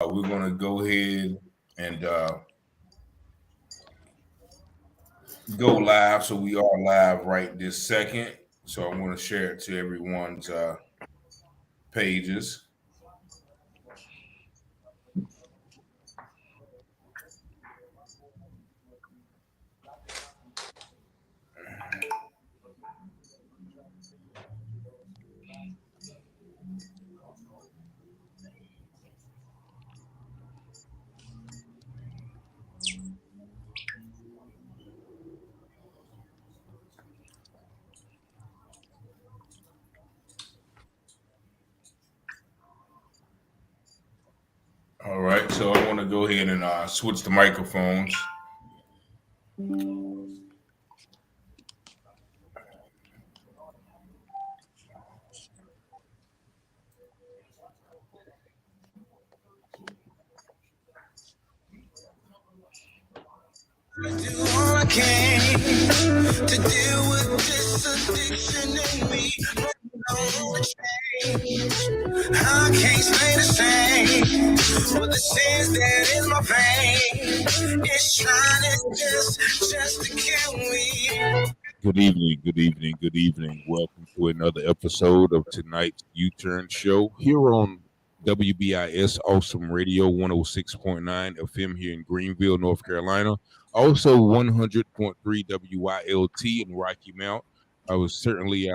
We're going to go ahead and go live. So we are live right this second. So I'm going to share it to everyone's pages. All right. So I want to go ahead and switch the microphones. Do all I can to deal with this addiction in me. But I don't change. I can't stay the same. But the sense that in my vein is trying just to kill me. Good evening, good evening, good evening. Welcome to another episode of tonight's U-Turn Show here on WBIS Awesome Radio 106.9 FM here in Greenville, North Carolina. Also 100.3 WYLT in Rocky Mount. I was certainly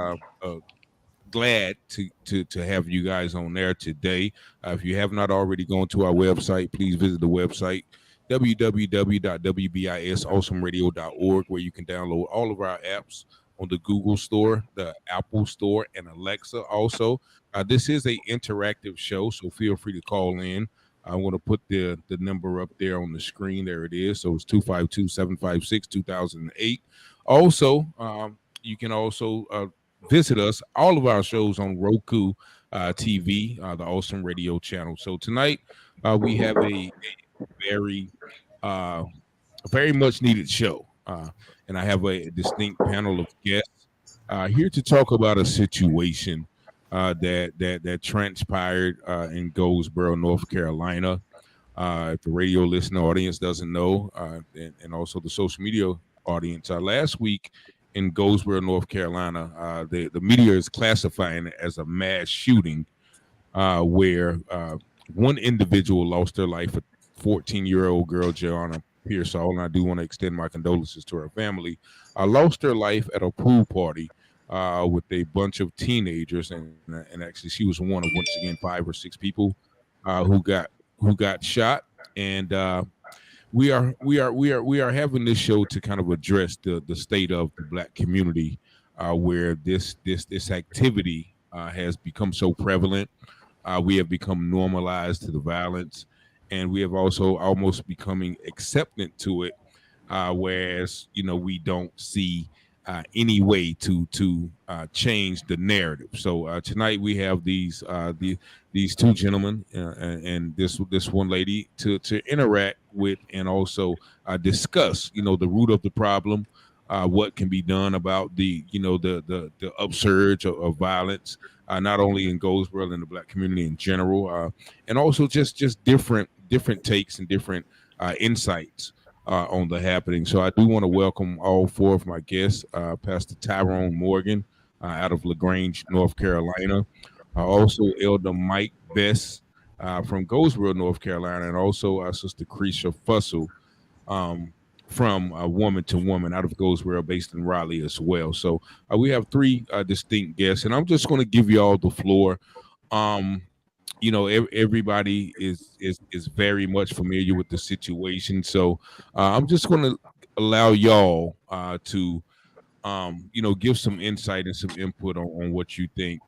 glad to have you guys on there today. If you have not already gone to our website, please visit the website www.wbisawesomeradio.org, where you can download all of our apps on the Google Store, the Apple Store, and Alexa. Also, this is a interactive show, so feel free to call in. I want to put the number up there on the screen. There it is. So it's 252-756-2008. Also, you can also visit us, all of our shows on Roku TV, the Awesome Radio channel. So tonight we have a very very much needed show, and I have a distinct panel of guests here to talk about a situation that transpired in Goldsboro, North Carolina. If the radio listener audience doesn't know, and also the social media audience, last week in Goldsboro, North Carolina, the media is classifying it as a mass shooting where one individual lost their life. 14-year-old girl, Joyonna Pearsall, and I do want to extend my condolences to her family, lost her life at a pool party with a bunch of teenagers, and actually she was one of, once again, 5 or 6 people who got shot. And we are having this show to kind of address the state of the Black community, where this activity has become so prevalent. We have become normalized to the violence. And we have also almost becoming acceptant to it, whereas we don't see any way to change the narrative. So tonight we have these 2 gentlemen and this one lady to interact with and also discuss the root of the problem, what can be done about the upsurge of violence, not only in Goldsboro and the Black community in general, and also just different takes and different insights on the happening. So I do want to welcome all 4 of my guests, Pastor Tyrone Morgan out of LaGrange, North Carolina, also Elder Mike Best from Goldsboro, North Carolina, and also Sister Creisha Fussell from Woman to Woman out of Goldsboro, based in Raleigh as well. So we have 3 distinct guests, and I'm just going to give you all the floor. Everybody is very much familiar with the situation, so I'm just going to allow y'all to give some insight and some input on what you think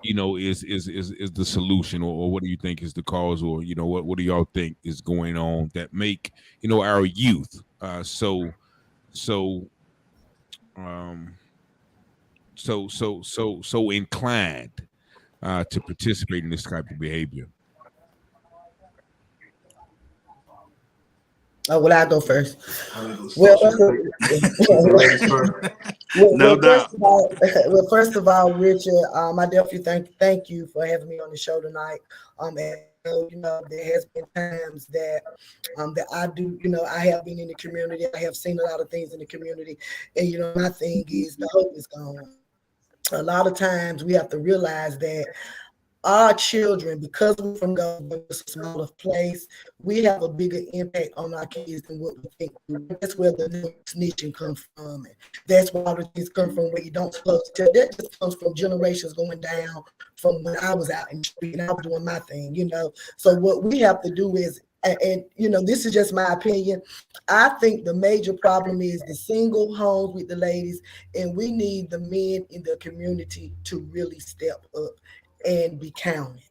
is the solution, or what do you think is the cause, or what do y'all think is going on that make our youth so inclined to participate in this type of behavior? Oh, well, I'll go first. No doubt. First of all, Richard, I definitely thank you for having me on the show tonight. As there has been times that I do, I have been in the community. I have seen a lot of things in the community. And, my thing is the hope is gone. A lot of times we have to realize that our children, because we're from Goldsboro, it's a smaller place, we have a bigger impact on our kids than what we think. That's where the new snitching comes from. And that's where all the things come from where you don't supposed to tell. That just comes from generations going down from when I was out in the street and I was doing my thing. So what we have to do is, and this is just my opinion, I think the major problem is the single homes with the ladies, and we need the men in the community to really step up and be counted.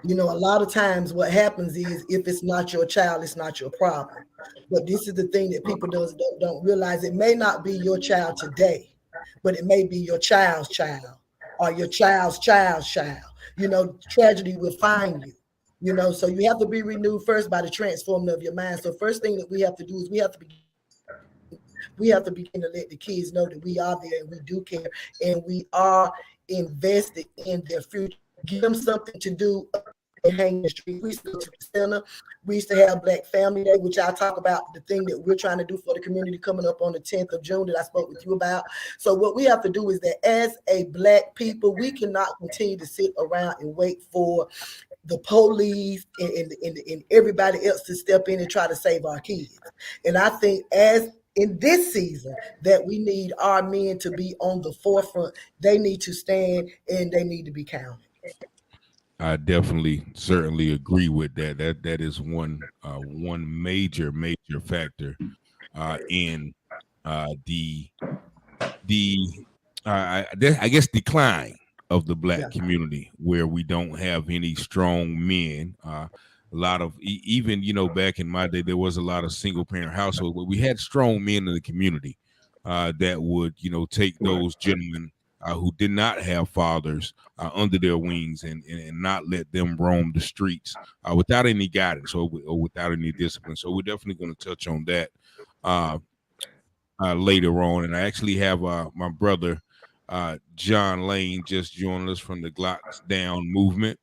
A lot of times what happens is if it's not your child, it's not your problem. But this is the thing that people don't realize. It may not be your child today, but it may be your child's child or your child's child's child. Tragedy will find you. So you have to be renewed first by the transforming of your mind. So first thing that we have to do is we have to begin to let the kids know that we are there and we do care and we are invested in their future. Give them something to do and hang the street. We used to go to the center. We used to have Black Family Day, which I'll talk about the thing that we're trying to do for the community coming up on the 10th of June that I spoke with you about. So what we have to do is that as a Black people, we cannot continue to sit around and wait for the police and everybody else to step in and try to save our kids. And I think as in this season that we need our men to be on the forefront. They need to stand and they need to be counted. I definitely, certainly agree with that. That is one major factor in the I guess decline of the Black community, where we don't have any strong men. A lot of even back in my day, there was a lot of single parent households, but we had strong men in the community that would take those gentlemen who did not have fathers under their wings and not let them roam the streets without any guidance or without any discipline. So we're definitely going to touch on that later on. And I actually have my brother John Lane just joined us from the Glocks Down movement.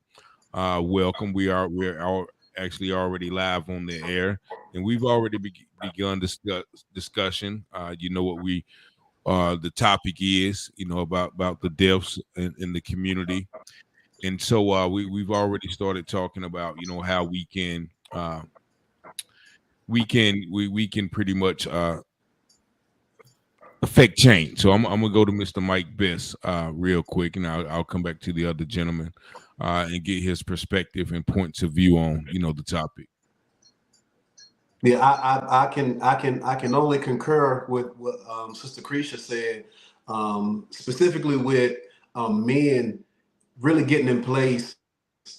Welcome. We're actually already live on the air, and we've already begun discussion. What we the topic is, about the deaths in the community, and so we've already started talking about how we can pretty much affect change. So I'm gonna go to Mr. Mike Best real quick, and I'll come back to the other gentleman and get his perspective and points of view on the topic. Yeah, I can only concur with what Sister Cretia said, specifically with men really getting in place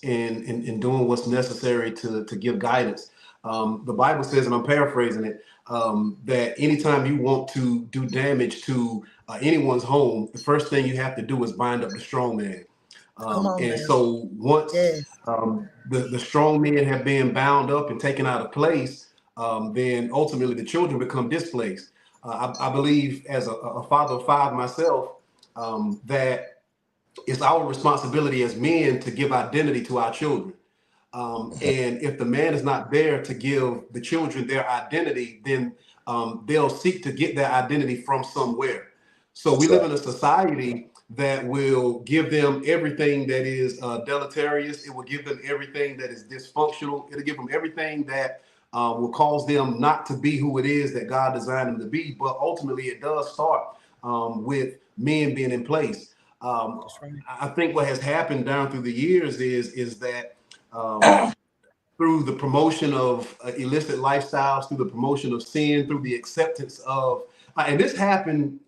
and doing what's necessary to give guidance. The Bible says, and I'm paraphrasing it, that anytime you want to do damage to anyone's home, the first thing you have to do is bind up the strong man. So once the strong men have been bound up and taken out of place, then ultimately the children become displaced. I believe, as a father of five myself, that it's our responsibility as men to give identity to our children. And if the man is not there to give the children their identity, then they'll seek to get their identity from somewhere. So we live in a society that will give them everything that is deleterious. It will give them everything that is dysfunctional. It'll give them everything that will cause them not to be who it is that God designed them to be. But ultimately, it does start with men being in place. I think what has happened down through the years is that through the promotion of illicit lifestyles, through the promotion of sin, through the acceptance of, and this happened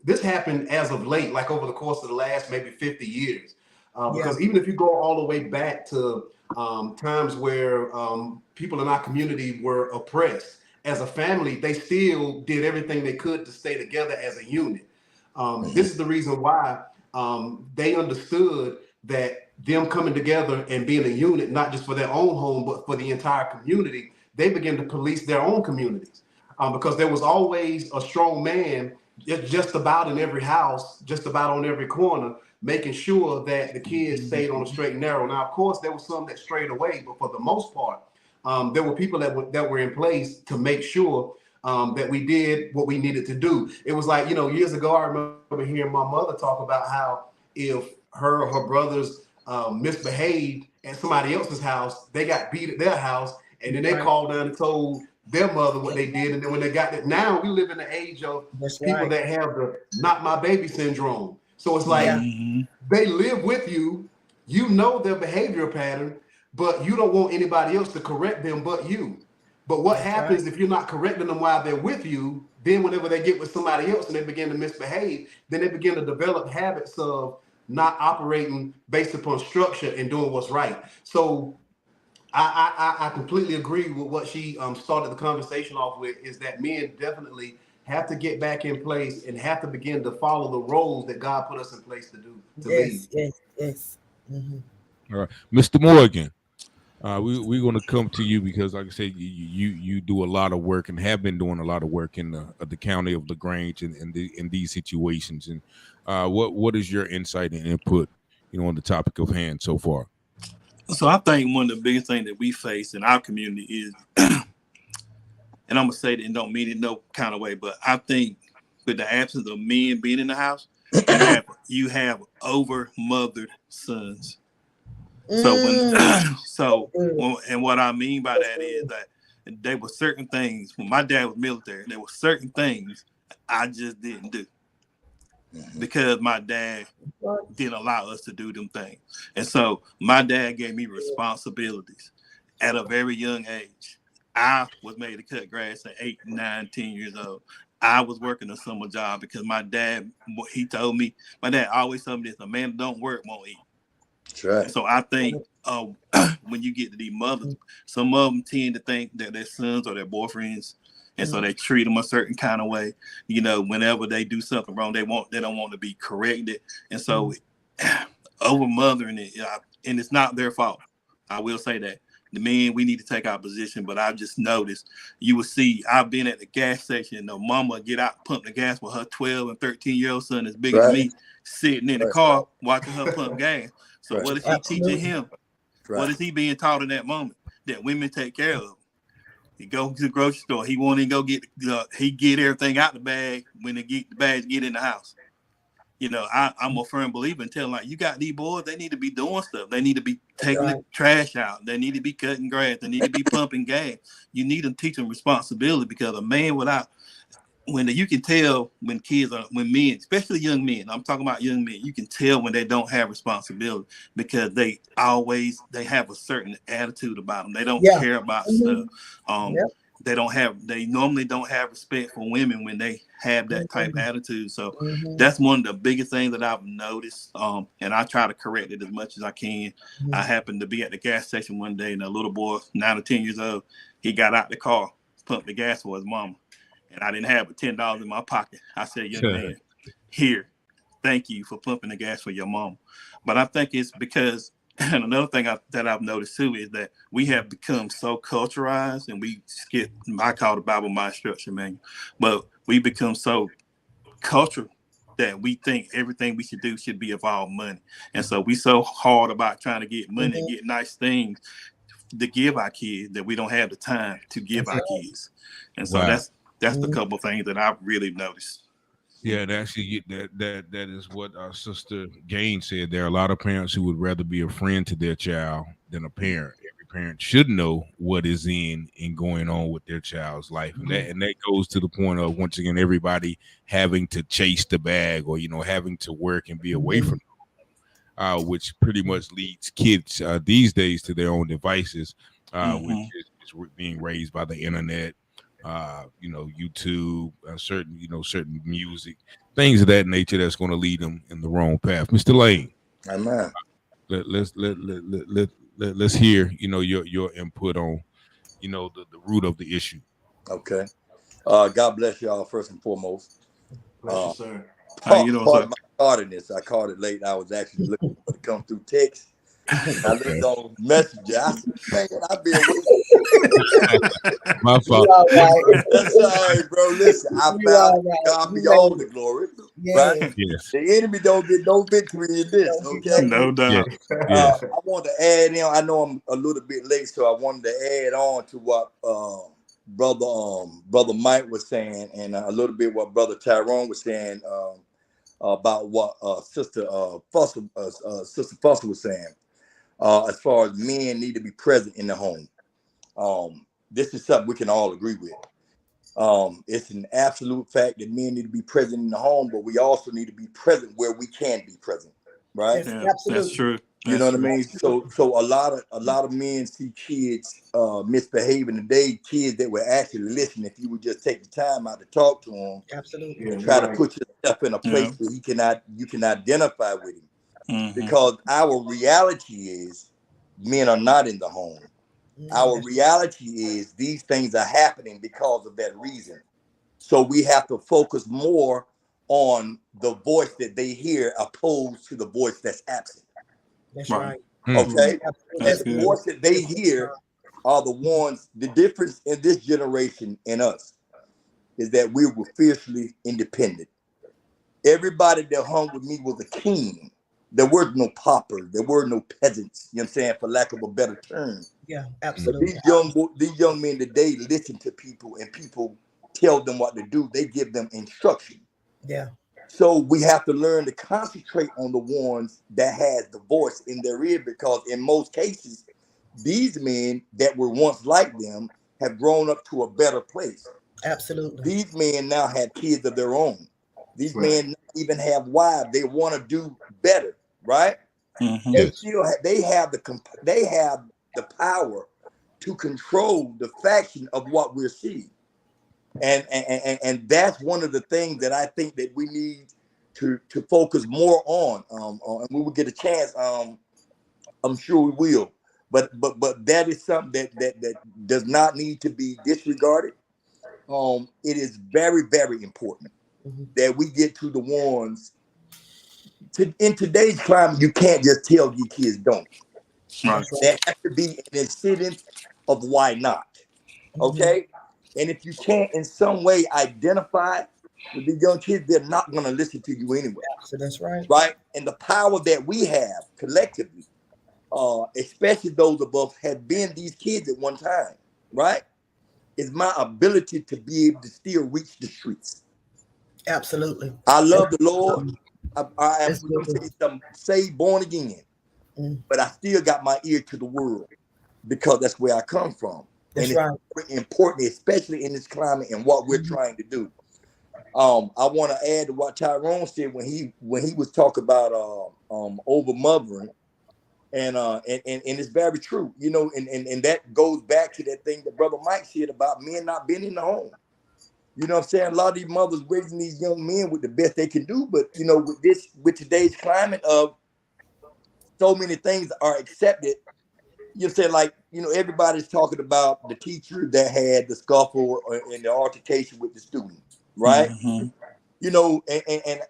as of late, like over the course of the last maybe 50 years. Because even if you go all the way back to times where people in our community were oppressed, as a family, they still did everything they could to stay together as a unit. This is the reason why they understood that them coming together and being a unit, not just for their own home, but for the entire community, they began to police their own communities. Because there was always a strong man just about in every house, just about on every corner, making sure that the kids stayed on the straight and narrow. Now, of course, there was some that strayed away, but for the most part, there were people that were in place to make sure that we did what we needed to do. It was like, years ago, I remember hearing my mother talk about how if her or her brothers misbehaved at somebody else's house, they got beat at their house, and then they called down and told their mother what they did. And then when they got it, now we live in the age of people that have the not my baby syndrome. So it's like they live with you, you know their behavior pattern, but you don't want anybody else to correct them but you. But what happens if you're not correcting them while they're with you? Then whenever they get with somebody else and they begin to misbehave, then they begin to develop habits of not operating based upon structure and doing what's right. So I completely agree with what she started the conversation off with, is that men definitely have to get back in place and have to begin to follow the roles that God put us in place to do. Yes. Mm-hmm. All right, Mr. Morgan. We're going to come to you because, like I said, you do a lot of work and have been doing a lot of work in the county of LaGrange and in these situations. And what is your insight and input, on the topic of hand so far? So I think one of the biggest things that we face in our community is, and I'm gonna say that and don't mean it no kind of way, but I think with the absence of men being in the house, you have over-mothered sons. So and what I mean by that is that there were certain things when my dad was military. There were certain things I just didn't do because my dad didn't allow us to do them things. And so my dad gave me responsibilities at a very young age. I was made to cut grass at 8, 9, 10 years old. I was working a summer job because my dad always told me this: a man that don't work won't eat. That's right. So I think when you get to these mothers, some of them tend to think that their sons or their boyfriends, and so they treat them a certain kind of way. Whenever they do something wrong, they don't want to be corrected, and so over mothering it, and it's not their fault. I will say that. The men, we need to take our position, but I've just noticed, you will see, I've been at the gas station, and the mama get out, pump the gas with her 12 and 13-year-old son as big as me, sitting in the car, watching her pump gas. So what is he teaching him? What is he being taught in that moment? That women take care of him. He go to the grocery store, he won't even go get, he get everything out the bag when the bags get in the house. I'm a firm believer in telling, like, you got these boys, they need to be doing stuff. They need to be taking the trash out. They need to be cutting grass. They need to be pumping gas. You need to teach them responsibility, because a man you can tell when men, especially young men, I'm talking about young men, you can tell when they don't have responsibility, because they have a certain attitude about them. They don't care about stuff. They normally don't have respect for women when they have that type of attitude. So that's one of the biggest things that I've noticed. And I try to correct it as much as I can. I happened to be at the gas station one day, and a little boy, 9 or 10 years old, he got out the car, pumped the gas for his mama. And I didn't have but $10 in my pocket. I said, young man, here, thank you for pumping the gas for your mom. But I think it's because, and another thing that I've noticed too, is that we have become so culturalized, and I call the Bible my instruction manual, but we become so cultural that we think everything we should do should be about money. And so we so hard about trying to get money and get nice things to give our kids that we don't have the time to give our kids. And so that's the couple of things that I've really noticed. Yeah, and actually, that is what our sister Gaines said. There are a lot of parents who would rather be a friend to their child than a parent. Every parent should know what is in and going on with their child's life, and that goes to the point of, once again, everybody having to chase the bag, or having to work and be away from them, which pretty much leads kids these days to their own devices, which is being raised by the internet. YouTube, certain music, things of that nature that's going to lead them in the wrong path. Mr. Lane, amen. Let's hear your input on the root of the issue. Okay. God bless y'all first and foremost. Bless you, sir. How you doing, sir? My tardiness, I called it late. I was actually looking for it to come through text. I looked on Messenger. I said, man, I've been waiting. My fault. That's all right, bro. Listen, I found God be all the glory. right? Yes. Yes. The enemy don't get no victory in this, Don't get okay? no- No doubt. Yes. I want to add in. I know I'm a little bit late, so I wanted to add on to what brother Mike was saying, and a little bit what brother Tyrone was saying about what Sister Fussell was saying. As far as men need to be present in the home, this is something we can all agree with. It's an absolute fact that men need to be present in the home, but we also need to be present where we can be present, right? Yes, Yeah, absolutely. that's true. You know That's what I true. mean? So a lot of men see kids misbehaving today, kids that will actually listen if you would just take the time out to talk to them, Absolutely. try to put yourself in a place Yeah. where you can identify with him. Mhm. Because our reality is men are not in the home. Our reality is these things are happening because of that reason. So we have to focus more on the voice that they hear opposed to the voice that's absent. That's Right. right. Okay? Absolutely. And That's the good. voice that they hear are the ones, the difference in this generation and us is that we were fiercely independent. Everybody that hung with me was a king. There were no paupers. There were no peasants. You know what I'm saying? For lack of a better term. Yeah, But absolutely. these young men today listen to people and people tell them what to do. They give them instruction. Yeah. So we have to learn to concentrate on the ones that has the voice in their ear, because in most cases, these men that were once like them have grown up to a better place. Absolutely. These men now have kids of their own. These men even have wives. They want to do better, right? Mhm. They Yes. still they have the power to control the faction of what we're seeing. And that's one of the things that I think that we need to focus more on. And we will get a chance. I'm sure we will. But that is something that does not need to be disregarded. It is very, very important Mhm. that we get to the ones. In today's climate, you can't just tell your kids don't. Right. That's right. There has to be an incentive of why not. Okay? And if you can't in some way identify with the young kids, they're not going to listen to you anyway. So that's right. Right? And the power that we have collectively, especially those of us have been these kids at one time, right? Is my ability to be able to still reach the streets. Absolutely. I love the Lord. I am, That's let me good. say something, saved, born again, Mm. but I still got my ear to the world because that's where I come from. That's And it's right. very important, especially in this climate and what we're trying to do. I want to add to what Tyrone said when he was talking about over mothering, and it's very true, you know, and that goes back to that thing that Brother Mike said about men not being in the home. You know what I'm saying? A lot of these mothers raising these young men with the best they can do, but you know, with today's climate of so many things are accepted, you say, like, you know, everybody's talking about the teacher that had the scuffle and the altercation with the student, right? Mhm. You know,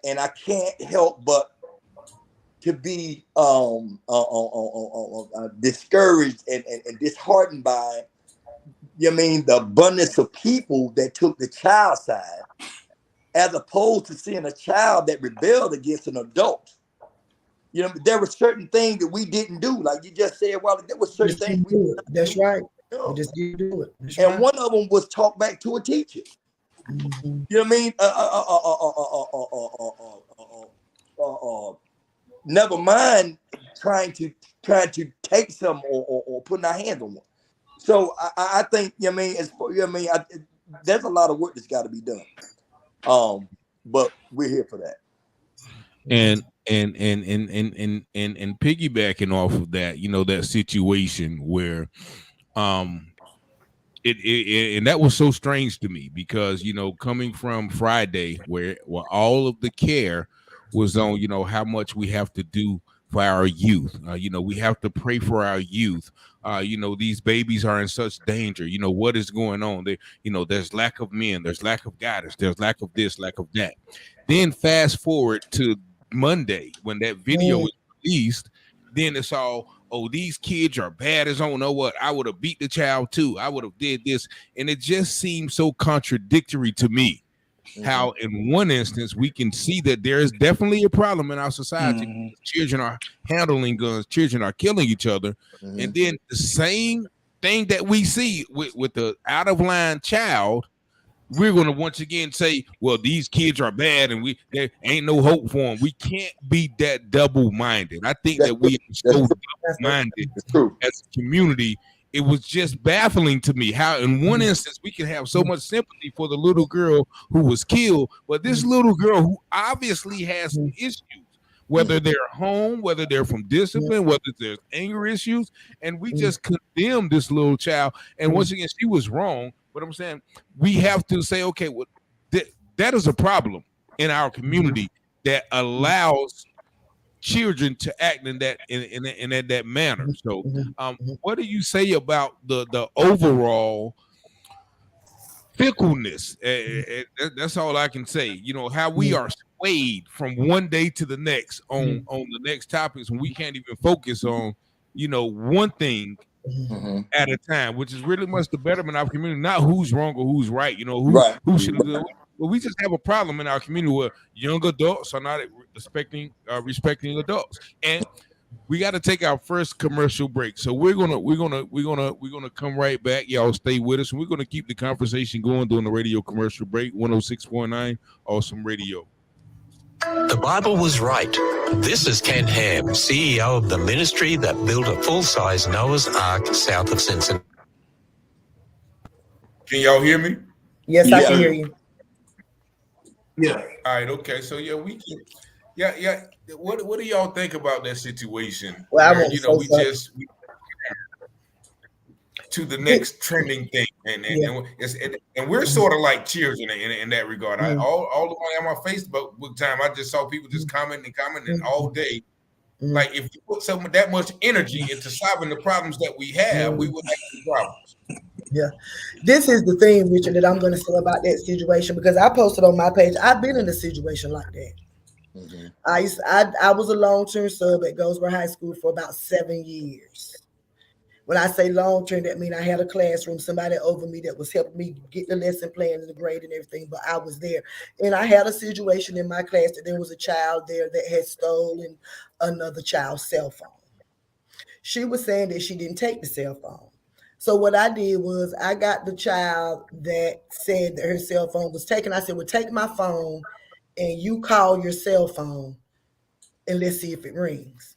and I can't help but to be discouraged and disheartened by, you know what I mean, the abundance of people that took the child side, as opposed to seeing a child that rebelled against an adult. You know, there were certain things that we didn't do, like you just said. Well, there were certain Just things keep we did do it. not That's do. right. You We know? just keep do it. That's And right. one of them was talk back to a teacher. Mhm. You know what I mean? Never mind trying to take some or putting our hands on one. So I think, you know what I mean, it's, you know what I mean, there's a lot of work that's got to be done. But we're here for that. And piggybacking off of that, you know, that situation where and that was so strange to me, because you know, coming from Friday where all of the care was on, you know, how much we have to do for our youth. You know, we have to pray for our youth. You know, these babies are in such danger. You know, what is going on there? You know, there's lack of men, there's lack of guidance, there's lack of this, lack of that. Then fast forward to Monday when that video was released, then it's all, oh, these kids are bad as I don't know what. I would have beat the child too. I would have did this. And it just seems so contradictory to me. how in one instance we can see that there is definitely a problem in our society. Mhm. Children are handling guns, children are killing each other, and then the same thing that we see with the out of line child, we're going to once again say, well, these kids are bad and there ain't no hope for them. We can't be that double-minded. I think that we are so double-minded as a community. It was just baffling to me how in one instance we can have so much sympathy for the little girl who was killed, but this little girl who obviously has some issues, whether they're home, whether they're from discipline, whether there's anger issues, and we just condemn this little child. And once again, she was wrong. But I'm saying we have to say, okay, well, that is a problem in our community that allows children to act in that manner. So, what do you say about the overall fickleness? That's all I can say. You know how we are swayed from one day to the next on the next topics when we can't even focus on one thing at a time, which is really much the betterment of our community, not who's wrong or who's right. Who should have done. Well, we just have a problem in our community where young adults are not respecting adults, and we got to take our first commercial break. So we're gonna come right back. Y'all stay with us, and we're gonna keep the conversation going during the radio commercial break. 106.9 Awesome Radio. The Bible was right. This is Ken Ham, CEO of the ministry that built a full-size Noah's Ark south of Cincinnati. Can y'all hear me? Yes, I can hear you. Yeah. All right. Okay. So we can. Yeah. What do y'all think about that situation? Well, where, we to the next trending thing, and we're sort of like children in that regard. All the way on my Facebook time, I just saw people just commenting all day. Like if you put that much energy into solving the problems that we have, we would have the problems. Yeah, this is the thing, Richard, that I'm going to say about that situation, because I posted on my page. I've been in a situation like that. I was a long-term sub at Goldsboro High School for about 7 years. When I say long-term, that means I had a classroom, somebody over me that was helping me get the lesson plan and the grade and everything, but I was there. And I had a situation in my class that there was a child there that had stolen another child's cell phone. She was saying that she didn't take the cell phone. So what I did was I got the child that said that her cell phone was taken. I said, well, take my phone and you call your cell phone and let's see if it rings.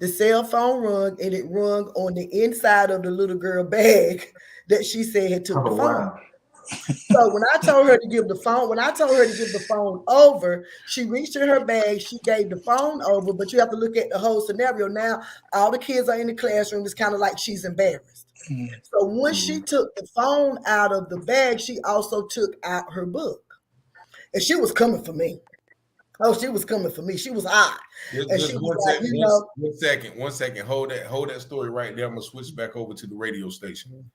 The cell phone rung, and it rung on the inside of the little girl bag that she said had took the phone. Wow. So when I told her to give the phone over, she reached in her bag, she gave the phone over, but you have to look at the whole scenario. Now, all the kids are in the classroom. It's kind of like she's embarrassed. So once she took the phone out of the bag, she also took out her book. And she was coming for me. Oh, she was coming for me. She was hot. And she was like, One second. Hold that story right there. I'm gonna switch back over to the radio station.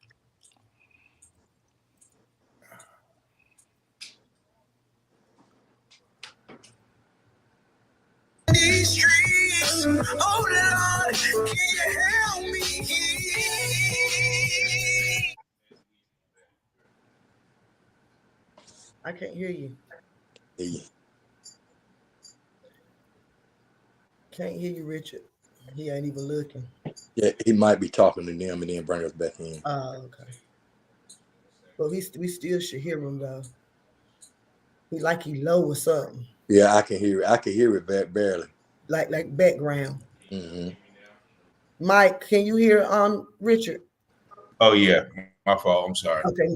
These streets, oh Lord, can you help me? I can't hear you. Can't hear you, Richard. He ain't even looking. Yeah, he might be talking to them and then bring us back in. Oh, okay. But we still should hear him though. He like he low or something. Yeah, I can hear it. I can hear it barely. Like background. Mike, can you hear Richard? Oh yeah, my fault. I'm sorry. Okay.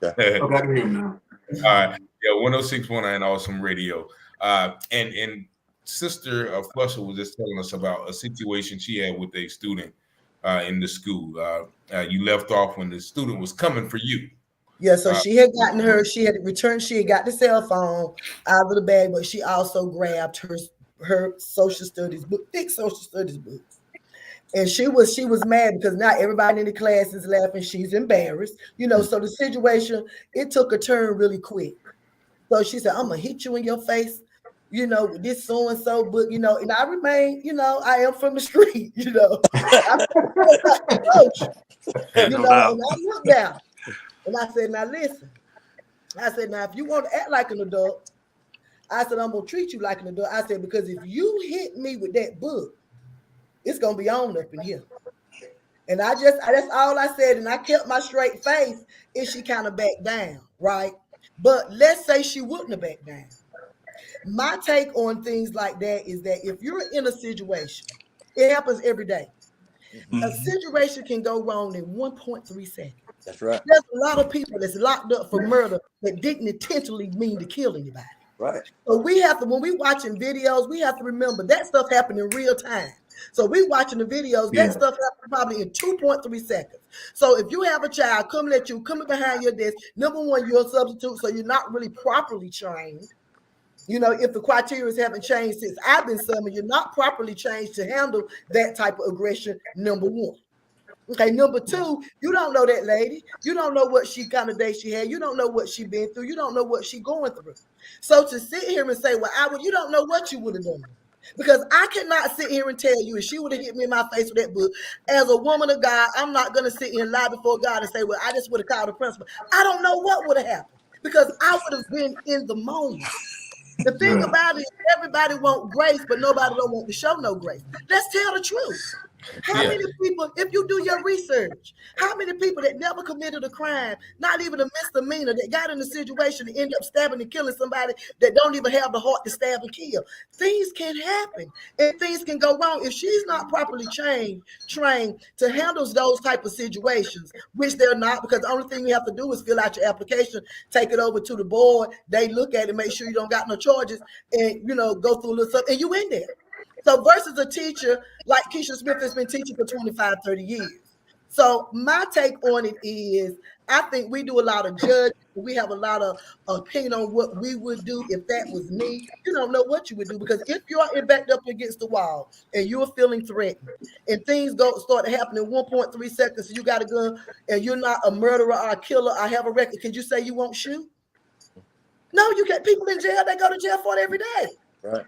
Okay, I can hear him now. All right. Yeah, 106.9 Awesome Radio. And Sister Flusher was just telling us about a situation she had with a student in the school. You left off when the student was coming for you. Yeah, so she had got the cell phone out of the bag, but she also grabbed her social studies book, thick social studies book. And she was mad because now everybody in the class is laughing. She's embarrassed, so the situation, it took a turn really quick. So she said, I'm gonna hit you in your face, with this so-and-so book, and I remain, I am from the street, I'm coach, and I looked down and I said, now listen, I said, now, if you want to act like an adult, I said, I'm going to treat you like an adult. I said, because if you hit me with that book, it's going to be on up in here. And that's all I said. And I kept my straight face, and she kind of backed down, right? But let's say she wouldn't have backed down. My take on things like that is that if you're in a situation, it happens every day. A situation can go wrong in 1.3 seconds. That's right. There's a lot of people that's locked up for murder that didn't intentionally mean to kill anybody. Right. So we have to, when we watching videos, we have to remember that stuff happened in real time. So we watching the videos, that stuff happened probably in 2.3 seconds. So if you have a child coming at you, coming behind your desk, number one, you're a substitute, so you're not really properly trained. You know, if the criteria haven't changed since I've been summoned, you're not properly trained to handle that type of aggression, number one. Okay, number two, you don't know that lady. You don't know what she kind of day she had. You don't know what she been through. You don't know what she going through. So to sit here and say, well, you don't know what you would have done. Because I cannot sit here and tell you if she would have hit me in my face with that book. As a woman of God, I'm not going to sit here and lie before God and say, well, I just would have called the principal. I don't know what would have happened because I would have been in the moment. The thing about it is everybody wants grace, but nobody don't want to show no grace. Let's tell the truth. How many people, if you do your research, how many people that never committed a crime, not even a misdemeanor, that got in a situation and end up stabbing and killing somebody that don't even have the heart to stab and kill? Things can happen and things can go wrong. If she's not properly trained to handle those type of situations, which they're not, because the only thing you have to do is fill out your application, take it over to the board, they look at it, make sure you don't got no charges, and go through a little stuff, and you in there. So versus a teacher like Keisha Smith has been teaching for 25, 30 years. So my take on it is I think we do a lot of judging. We have a lot of opinion on what we would do if that was me. You don't know what you would do because if you're backed up against the wall and you're feeling threatened and things start to happen in 1.3 seconds, you got a gun and you're not a murderer or a killer or have a record, can you say you won't shoot? No, you get people in jail. They go to jail for it every day. Right.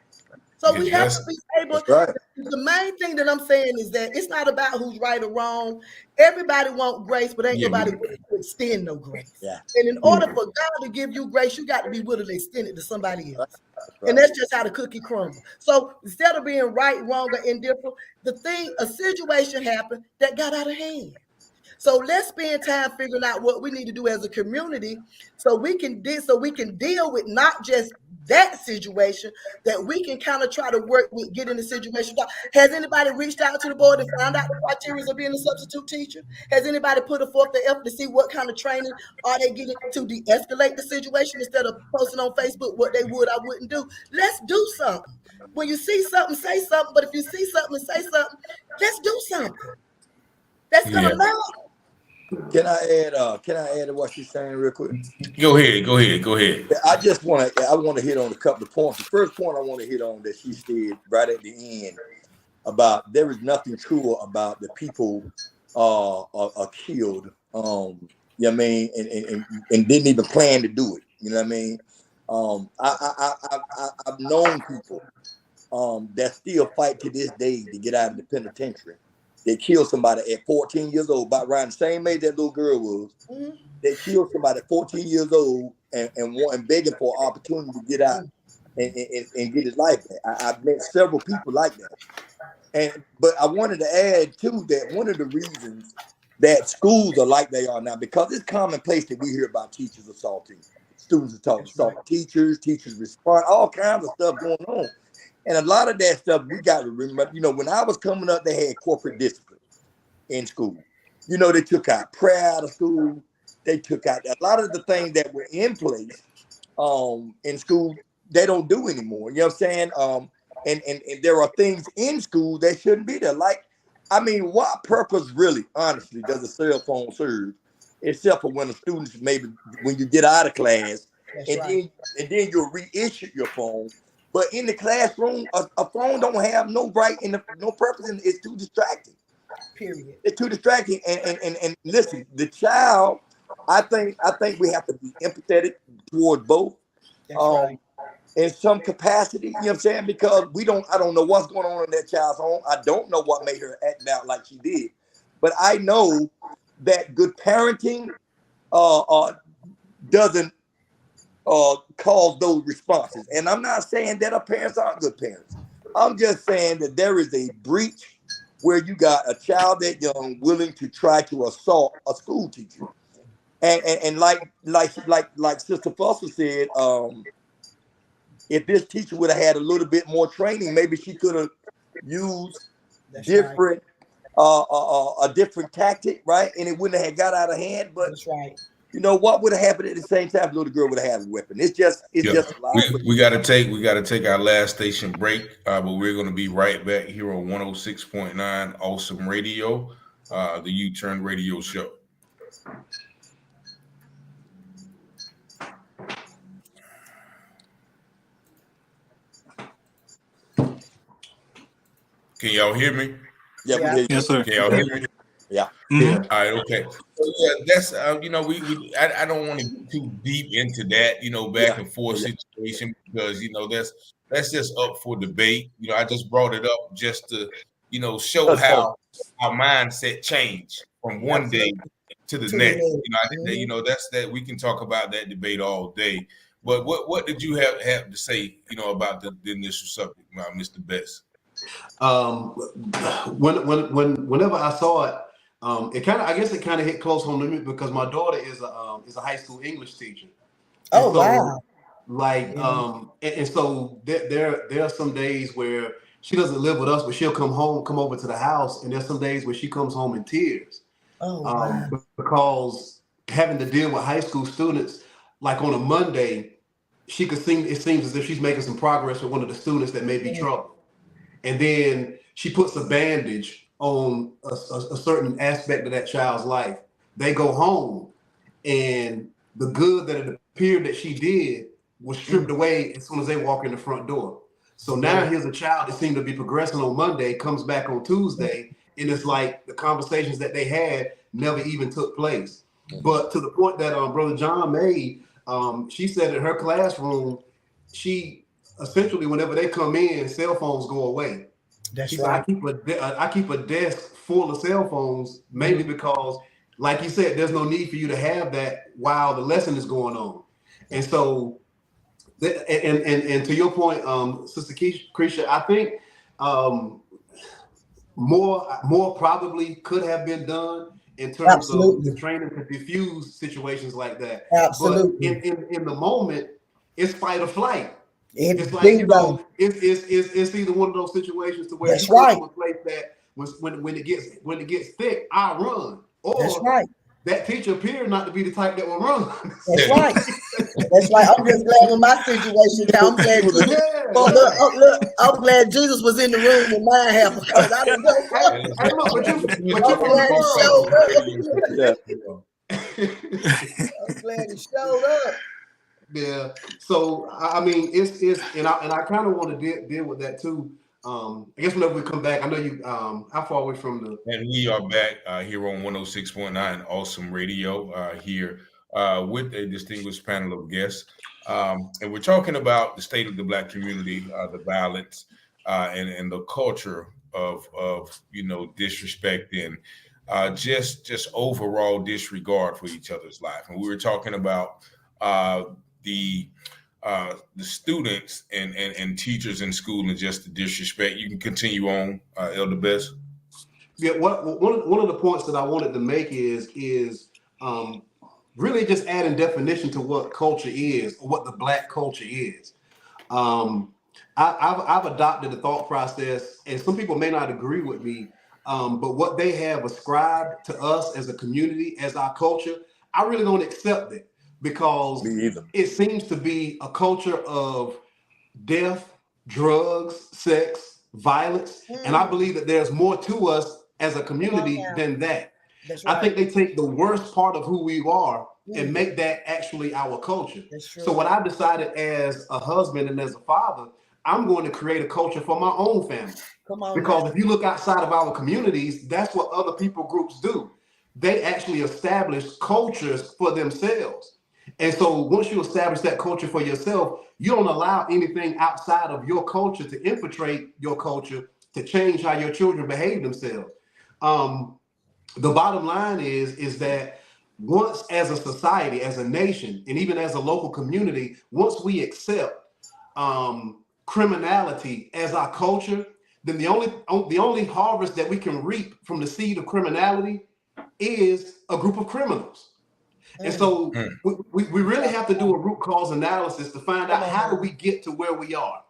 So we have to be able. Right. The main thing that I'm saying is that it's not about who's right or wrong. Everybody wants grace, but ain't nobody willing to extend no grace. Yeah. And in order for God to give you grace, you got to be willing to extend it to somebody else. Right. And that's just how the cookie crumbles. So instead of being right, wrong, or indifferent, a situation happened that got out of hand. So let's spend time figuring out what we need to do as a community so we can deal with not just that situation, that we can kind of try to work with getting the situation. Has anybody reached out to the board and found out the criteria of being a substitute teacher? Has anybody put forth the effort to see what kind of training are they getting to de-escalate the situation instead of posting on Facebook what they would or wouldn't do? Let's do something. When you see something, say something. But if you see something and say something, let's do something. That's gonna matter. Can I add to what she's saying real quick? Go ahead. I want to hit on a couple of points. The first point I want to hit on that she said right at the end about there is nothing true about the people are killed. You know what I mean, and didn't even plan to do it. You know what I mean? I've known people that still fight to this day to get out of the penitentiary. They killed somebody at 14 years old, about around the same age that little girl was. Mm-hmm. They killed somebody at 14 years old and begging for an opportunity to get out and get his life back. I've met several people like that. But I wanted to add, too, that one of the reasons that schools are like they are now, because it's commonplace that we hear about teachers assaulting students, assaulting teachers respond, all kinds of stuff going on. And a lot of that stuff we got to remember. When I was coming up, they had corporate discipline in school. They took out prayer out of school. They took out a lot of the things that were in place in school. They don't do anymore. You know what I'm saying? And there are things in school that shouldn't be there. What purpose really, honestly, does a cell phone serve? Except for when the students, maybe when you get out of class, then you'll reissue your phone. But in the classroom, a phone don't have no right and no purpose, and it's too distracting. Period. It's too distracting. And listen, the child, I think we have to be empathetic toward both. Right. In some capacity, you know what I'm saying? Because I don't know what's going on in that child's home. I don't know what made her act out like she did. But I know that good parenting doesn't cause those responses. And I'm not saying that our parents aren't good parents. I'm just saying that there is a breach where you got a child that young willing to try to assault a school teacher. And like Sister Foster said, if this teacher would have had a little bit more training, maybe she could have used different a different tactic, right? And it wouldn't have got out of hand. But That's right. you know what would have happened at the same time? The little girl would have had a weapon. It's just we got to take our last station break, but we're going to be right back here on 106.9 Awesome Radio, the U-Turn Radio Show. Can y'all hear me? Yeah, we hear you. Yes, sir. Can y'all hear me? Yeah. All right, okay. So yeah, that's I don't want to get too deep into that, back and forth situation, because that's just up for debate. I just brought it up just to show how our mindset changed from one day to the next. That's that. We can talk about that debate all day. But what did you have to say, about the initial subject, Mr. Best? Whenever I saw it, it kind of hit close home to me because my daughter is a high school English teacher. Oh, wow. Like, and so there are some days where she doesn't live with us, but she'll come over to the house, and there's some days where she comes home in tears. Oh, wow. Because having to deal with high school students, like on a Monday, it seems as if she's making some progress with one of the students that may be trouble. And then she puts a bandage on a certain aspect of that child's life. They go home, and the good that it appeared that she did was stripped away as soon as they walk in the front door. So now here's a child that seemed to be progressing on Monday, comes back on Tuesday, and it's like the conversations that they had never even took place. But to the point that Brother John made, she said in her classroom, she essentially, whenever they come in, cell phones go away. That's right. I keep a desk full of cell phones, mainly because, like you said, there's no need for you to have that while the lesson is going on. And so, and to your point, Sister Keisha, I think more probably could have been done in terms of the training to diffuse situations like that. Absolutely. But in the moment, it's fight or flight. It's like it's either one of those situations to where that's right. A place that when it gets thick, I run. Or that's right. That teacher appeared not to be the type that will run. That's right. That's right. I'm just glad in my situation. I'm glad Jesus, I'm glad Jesus was in the room when mine happened, because I didn't know. I'm glad he showed up. Yeah. So I mean, it's and I kind of want to deal with that too. I guess whenever we come back, I know you. How far away from the? And we are back here on 106.9 Awesome Radio here with a distinguished panel of guests, and we're talking about the state of the Black community, the violence, and the culture of disrespect and just overall disregard for each other's life. And we were talking about the students and teachers in school and just the disrespect. You can continue on, Elder Best. Yeah, one of the points that I wanted to make is really just adding definition to what culture is, or what the Black culture is. I've adopted the thought process, and some people may not agree with me, but what they have ascribed to us as a community, as our culture, I really don't accept it. Because it seems to be a culture of death, drugs, sex, violence. And I believe that there's more to us as a community than that. Right. I think they take the worst part of who we are and make that actually our culture. So what I decided as a husband and as a father, I'm going to create a culture for my own family. Because if you look outside of our communities, that's what other people groups do. They actually establish cultures for themselves. And so once you establish that culture for yourself, you don't allow anything outside of your culture to infiltrate your culture to change how your children behave themselves. The bottom line is that once as a society, as a nation, and even as a local community, once we accept criminality as our culture, then the only harvest that we can reap from the seed of criminality is a group of criminals. And so we really have to do a root cause analysis to find out how do we get to where we are?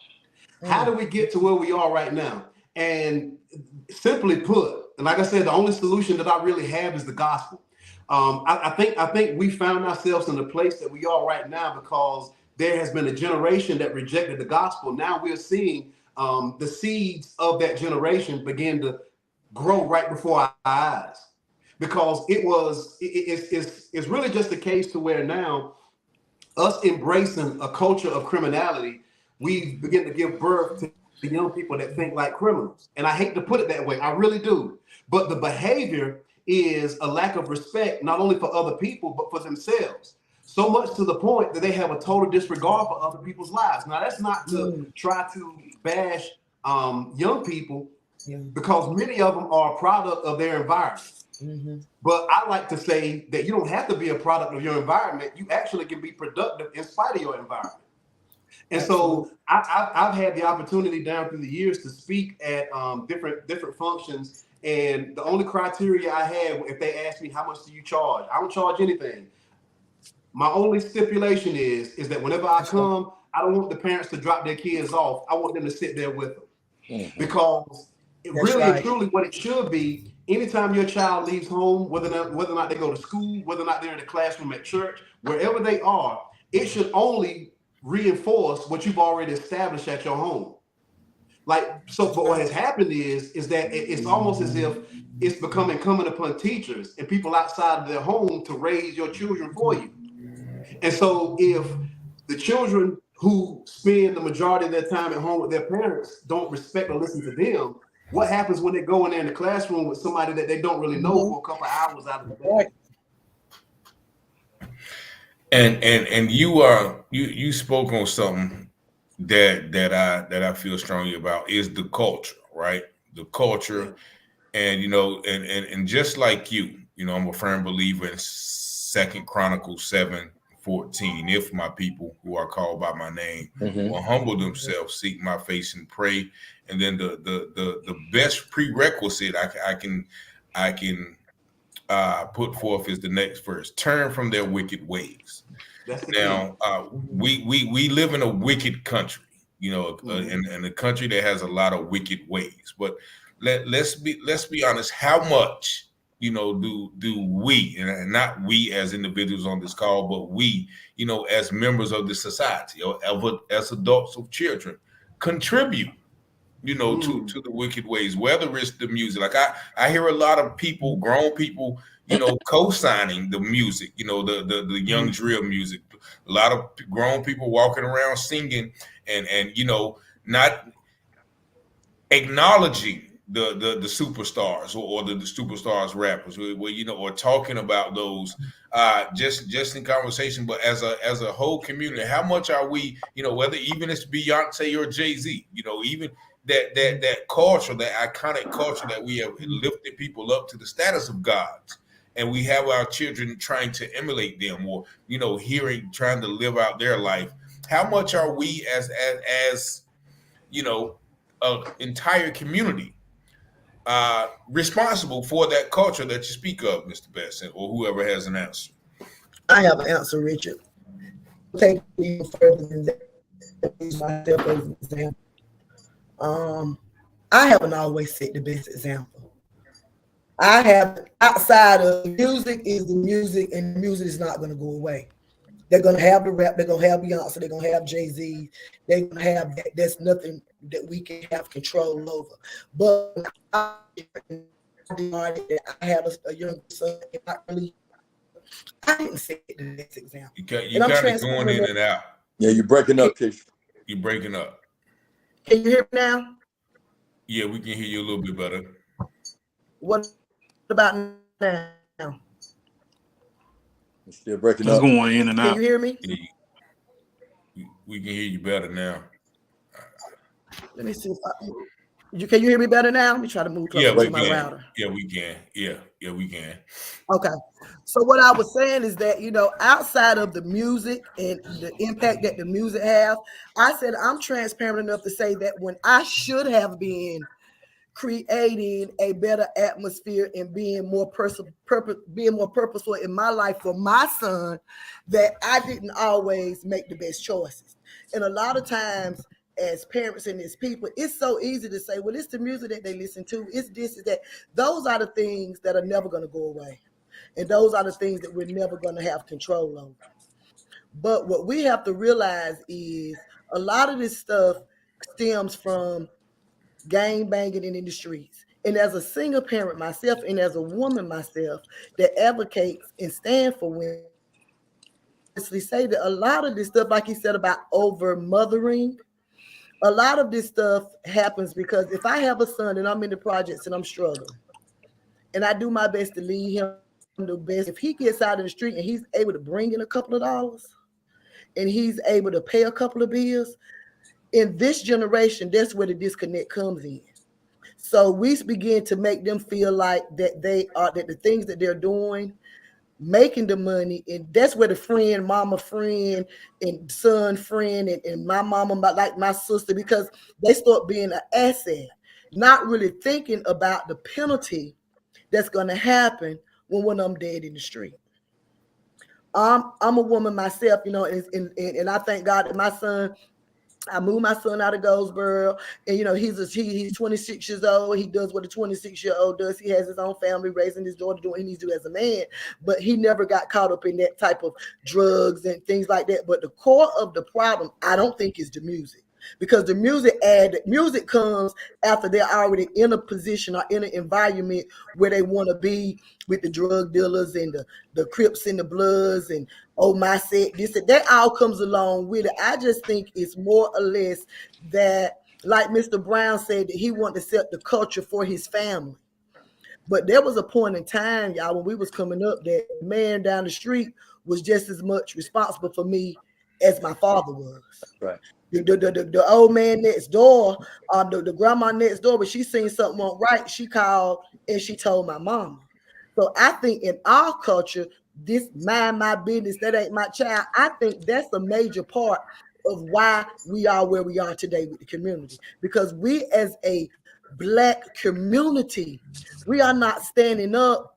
How do we get to where we are right now? And simply put, and like I said, the only solution that I really have is the gospel. I think we found ourselves in the place that we are right now because there has been a generation that rejected the gospel. Now we're seeing the seeds of that generation begin to grow right before our eyes. Because it's really just a case to where now us embracing a culture of criminality, we begin to give birth to young people that think like criminals. And I hate to put it that way, I really do. But the behavior is a lack of respect, not only for other people, but for themselves. So much to the point that they have a total disregard for other people's lives. Now, that's not to try to bash young people, because many of them are a product of their environment. But I like to say that you don't have to be a product of your environment. You actually can be productive in spite of your environment. And so I've had the opportunity down through the years to speak at different functions. And the only criteria I had, if they ask me, how much do you charge? I don't charge anything. My only stipulation is that whenever I come, I don't want the parents to drop their kids off. I want them to sit there with them. Because and truly what it should be, anytime your child leaves home, whether or not they go to school, whether or not they're in a classroom at church, wherever they are, it should only reinforce what you've already established at your home. But what has happened is that it's almost as if it's become incumbent upon teachers and people outside of their home to raise your children for you. And so if the children who spend the majority of their time at home with their parents don't respect or listen to them, what happens when they go in there in the classroom with somebody that they don't really know for a couple of hours out of the day? And you spoke on something that I feel strongly about is the culture, right? The culture, and and just like you, I'm a firm believer in 2 Chronicles 7:14. If my people who are called by my name will humble themselves, seek my face, and pray. And then the best prerequisite I can put forth is the next verse: turn from their wicked ways. Now, we live in a wicked country, in a country that has a lot of wicked ways. But let's be honest. How much, do we, and not we as individuals on this call, but we, as members of the society or as adults of children, contribute, to the wicked ways, whether it's the music. Like I hear a lot of people, grown people, co-signing the music, the young drill music. A lot of grown people walking around singing and not acknowledging the superstars or the superstars rappers, or talking about those just in conversation. But as a whole community, how much are we, whether even it's Beyonce or Jay-Z, even that culture, that iconic culture that we have lifted people up to the status of gods, and we have our children trying to emulate them, or trying to live out their life. How much are we as an entire community responsible for that culture that you speak of, Mr. Besson, or whoever has an answer? I have an answer, Richard. Take you further than that. Myself as an example. I haven't always set the best example. I have, outside of music is the music, and music is not going to go away. They're going to have the rap, they're going to have Beyonce, they're going to have Jay-Z, they're going to have that. There's nothing that we can have control over. But I have a young son, I didn't set the best example. You kind of going in and out. Yeah, you're breaking up, Tish. You're breaking up. Can you hear me now? Yeah, we can hear you a little bit better. What about now? You're still breaking Just up. going in and out. Can you hear me? We can hear you better now. Let me see if Can you hear me better now? Let me try to move Yeah, closer we to my can. router. Yeah, we can. Yeah, we can. Okay. So what I was saying is that, outside of the music and the impact that the music have, I said I'm transparent enough to say that when I should have been creating a better atmosphere and being more purposeful in my life for my son, that I didn't always make the best choices. And a lot of times as parents and as people, it's so easy to say, well, it's the music that they listen to, it's this, is that. Those are the things that are never going to go away. And those are the things that we're never going to have control over. But what we have to realize is a lot of this stuff stems from gang banging in the streets. And as a single parent myself, and as a woman myself that advocates and stands for women, honestly say that a lot of this stuff, like you said about over mothering, a lot of this stuff happens because if I have a son and I'm in the projects and I'm struggling, and I do my best to lead him the best, if he gets out in the street and he's able to bring in a couple of dollars and he's able to pay a couple of bills, in this generation, that's where the disconnect comes in. So we begin to make them feel like that the things that they're doing, making the money, and that's where the friend, mama friend, and son friend, and my mama, like my sister, because they start being an asset, not really thinking about the penalty that's going to happen when one of them dead in the street. I'm a woman myself, and I thank God that my son, I moved my son out of Goldsboro, and he's 26 years old. He does what a 26-year-old does. He has his own family, raising his daughter, doing what he needs to do as a man. But he never got caught up in that type of drugs and things like that. But the core of the problem, I don't think, is the music. Because the music comes after they're already in a position or in an environment where they want to be with the drug dealers and the Crips and the Bloods and my set, this and that all comes along with it. I just think it's more or less that, like Mr. Brown said, that he wanted to set the culture for his family. But there was a point in time, y'all, when we was coming up, that man down the street was just as much responsible for me as my father was. Right. The old man next door, the grandma next door, but she seen something went right, she called and she told my mama. So I think in our culture, this mind my business, that ain't my child, I think that's a major part of why we are where we are today with the community. Because we as a Black community, we are not standing up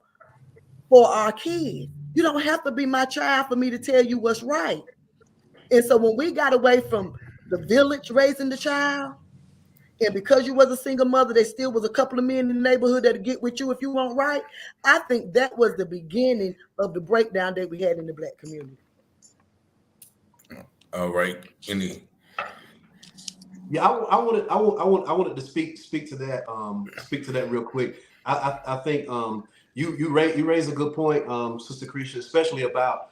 for our kids. You don't have to be my child for me to tell you what's right. And so when we got away from the village raising the child, and because you was a single mother, there still was a couple of men in the neighborhood that'd get with you if you weren't right, I think that was the beginning of the breakdown that we had in the Black community. All right. Yeah, I wanted to speak to that real quick. I think you raise a good point, Sister Creisha, especially about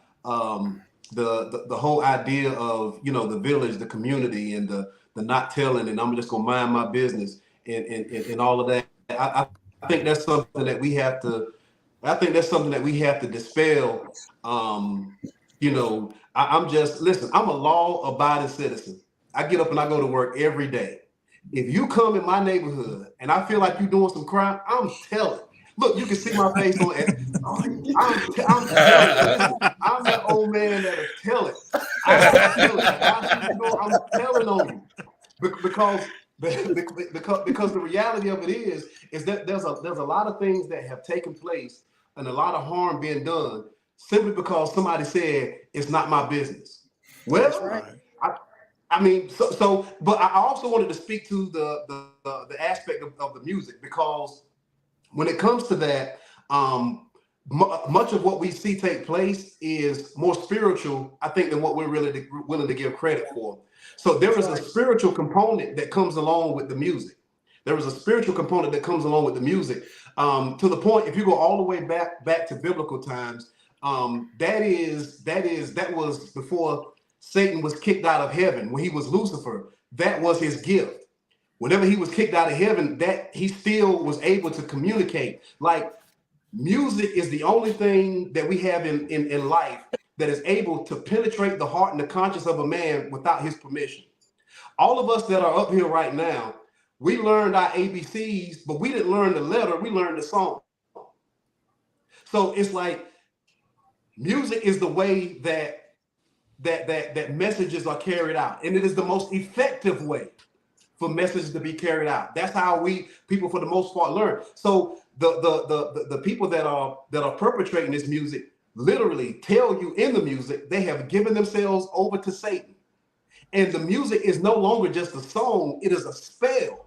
the whole idea of the village, the community, and the not telling, and I'm just gonna mind my business and all of that. I think that's something that we have to. I think that's something that we have to dispel. I'm just listen. I'm a law-abiding citizen. I get up and I go to work every day. If you come in my neighborhood and I feel like you're doing some crime, I'm telling. Look, you can see my face on it. I'm telling. Listen, I'm that old man that is telling. I'm telling on you because the reality of it is that there's a lot of things that have taken place and a lot of harm being done simply because somebody said it's not my business. Well, that's right. I mean, but I also wanted to speak to the aspect of the music, because when it comes to that, much of what we see take place is more spiritual, I think, than what we're really willing to give credit for. So there is a spiritual component that comes along with the music. There is a spiritual component that comes along with the music, to the point, if you go all the way back to biblical times, that was before Satan was kicked out of heaven. When he was Lucifer, that was his gift. Whenever he was kicked out of heaven, that he still was able to communicate. Like, music is the only thing that we have in life that is able to penetrate the heart and the conscience of a man without his permission. All of us that are up here right now, we learned our ABCs, but we didn't learn the letter, we learned the song. So it's like music is the way that messages are carried out, and it is the most effective way for messages to be carried out. That's how people for the most part learn. So the people that are perpetrating this music literally tell you in the music they have given themselves over to Satan. And the music is no longer just a song, it is a spell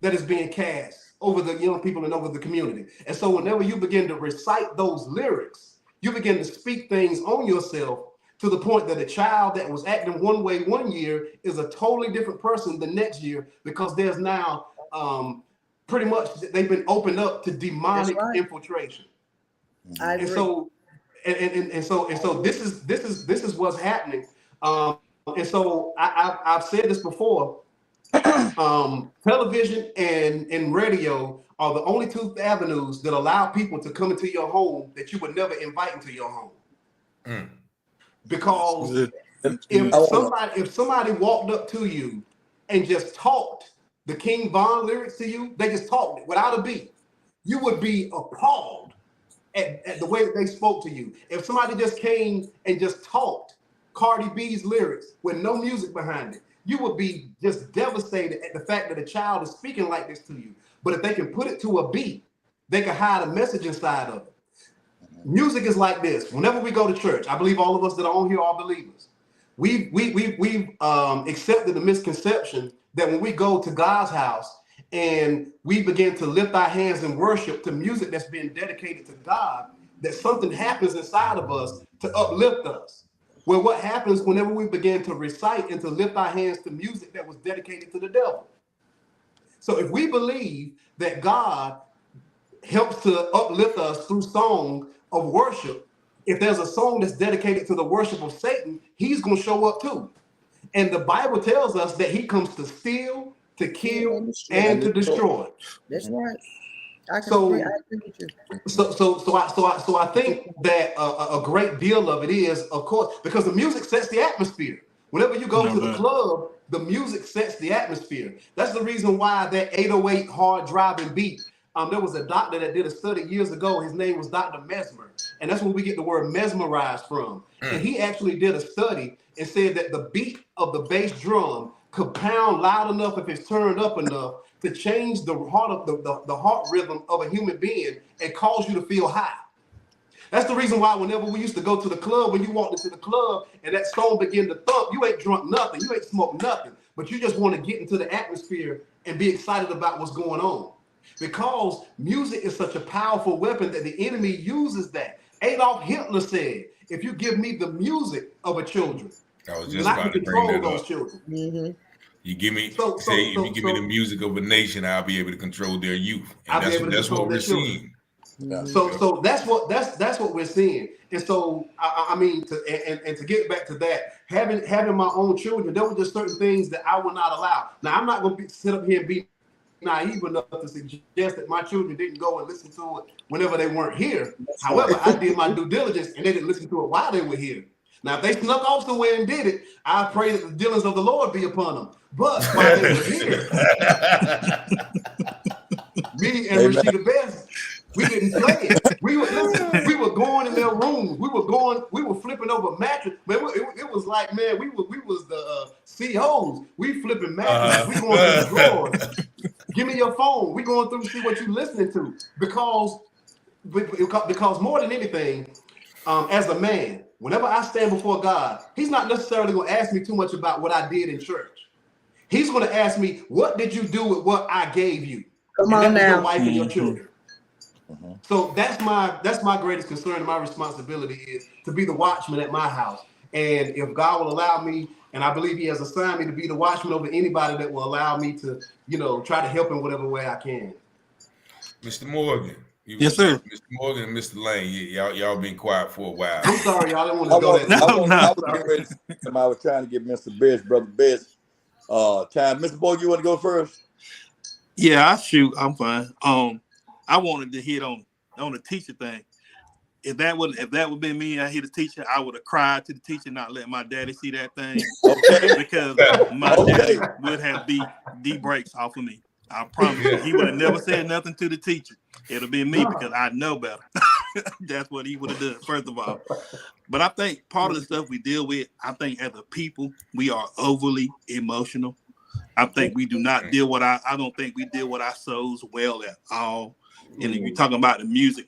that is being cast over the young people and over the community. And so whenever you begin to recite those lyrics, you begin to speak things on yourself to the point that a child that was acting one way one year is a totally different person the next year, because there's now pretty much they've been opened up to demonic infiltration. I agree. And so this is what's happening. And so I've said this before. Television and radio are the only two avenues that allow people to come into your home that you would never invite into your home. Because if somebody walked up to you and just talked the King Von lyrics to you, they just talked it without a beat, you would be appalled at the way that they spoke to you. If somebody just came and just talked Cardi B's lyrics with no music behind it, you would be just devastated at the fact that a child is speaking like this to you. But if they can put it to a beat, they can hide a message inside of it. Music is like this. Whenever we go to church, I believe all of us that are on here are believers. We've accepted the misconception that when we go to God's house and we begin to lift our hands in worship to music that's been dedicated to God, that something happens inside of us to uplift us. Well, what happens whenever we begin to recite and to lift our hands to music that was dedicated to the devil? So if we believe that God helps to uplift us through song of worship, if there's a song that's dedicated to the worship of Satan, he's going to show up too. And the Bible tells us that he comes to steal, to kill, and to destroy. That's right. I So agree with you. So I think that a great deal of it is, of course, because the music sets the atmosphere. Whenever you go to the club, the music sets the atmosphere. That's the reason why that 808 hard driving beat. There was a doctor that did a study years ago. His name was Dr. Mesmer, and that's where we get the word mesmerized from. And he actually did a study and said that the beat of the bass drum could pound loud enough if it's turned up enough to change the heart of the heart rhythm of a human being and cause you to feel high. That's the reason why whenever we used to go to the club, when you walked into the club and that song began to thump, you ain't drunk nothing, you ain't smoked nothing, but you just want to get into the atmosphere and be excited about what's going on. Because music is such a powerful weapon that the enemy uses that. Adolf Hitler said, if you give me the music of a children, I was just I can about to bring control that those up. children. Mm-hmm. You give me, if you give me the music of a nation, I'll be able to control their youth. And that's what we're seeing. Mm-hmm. So that's what we're seeing. And so I mean, to get back to that, having my own children, there were just certain things that I would not allow. Now I'm not going to sit up here and be naive enough to suggest that my children didn't go and listen to it whenever they weren't here. However, I did my due diligence and they didn't listen to it while they were here. Now, if they snuck off somewhere and did it, I pray that the dealings of the Lord be upon them. But while they were here, me and Rashida Best, we didn't play it. We were going in their rooms. We were flipping over mattresses. Man, it was like, man, we was the COs. We flipping mattresses. We going through the drawers. Give me your phone. We going through to see what you listening to. Because more than anything, as a man, whenever I stand before God, he's not necessarily going to ask me too much about what I did in church. He's going to ask me, what did you do with what I gave you? Come on now. Your wife and your children. So that's my greatest concern and my responsibility is to be the watchman at my house. And if God will allow me, and I believe he has assigned me to be the watchman over anybody that will allow me to, try to help in whatever way I can. Mr. Morgan. Yes, sir. Mr. Morgan and Mr. Lane, y'all been quiet for a while. I'm sorry, y'all didn't want to go that. I was trying to give Mr. Best, Brother Best, time. Mr. Morgan, you want to go first? Yeah, I shoot. I'm fine. I wanted to hit on the teacher thing. If that would be me, I hit a teacher, I would have cried to the teacher, not let my daddy see that thing. Okay. Because my daddy would have the brakes off of me. I promise you, he would have never said nothing to the teacher. It'll be me because I know better. That's what he would have done, first of all. But I think part of the stuff we deal with, I think as a people, we are overly emotional. I think we do not deal with I don't think we deal with our souls well at all. And if you're talking about the music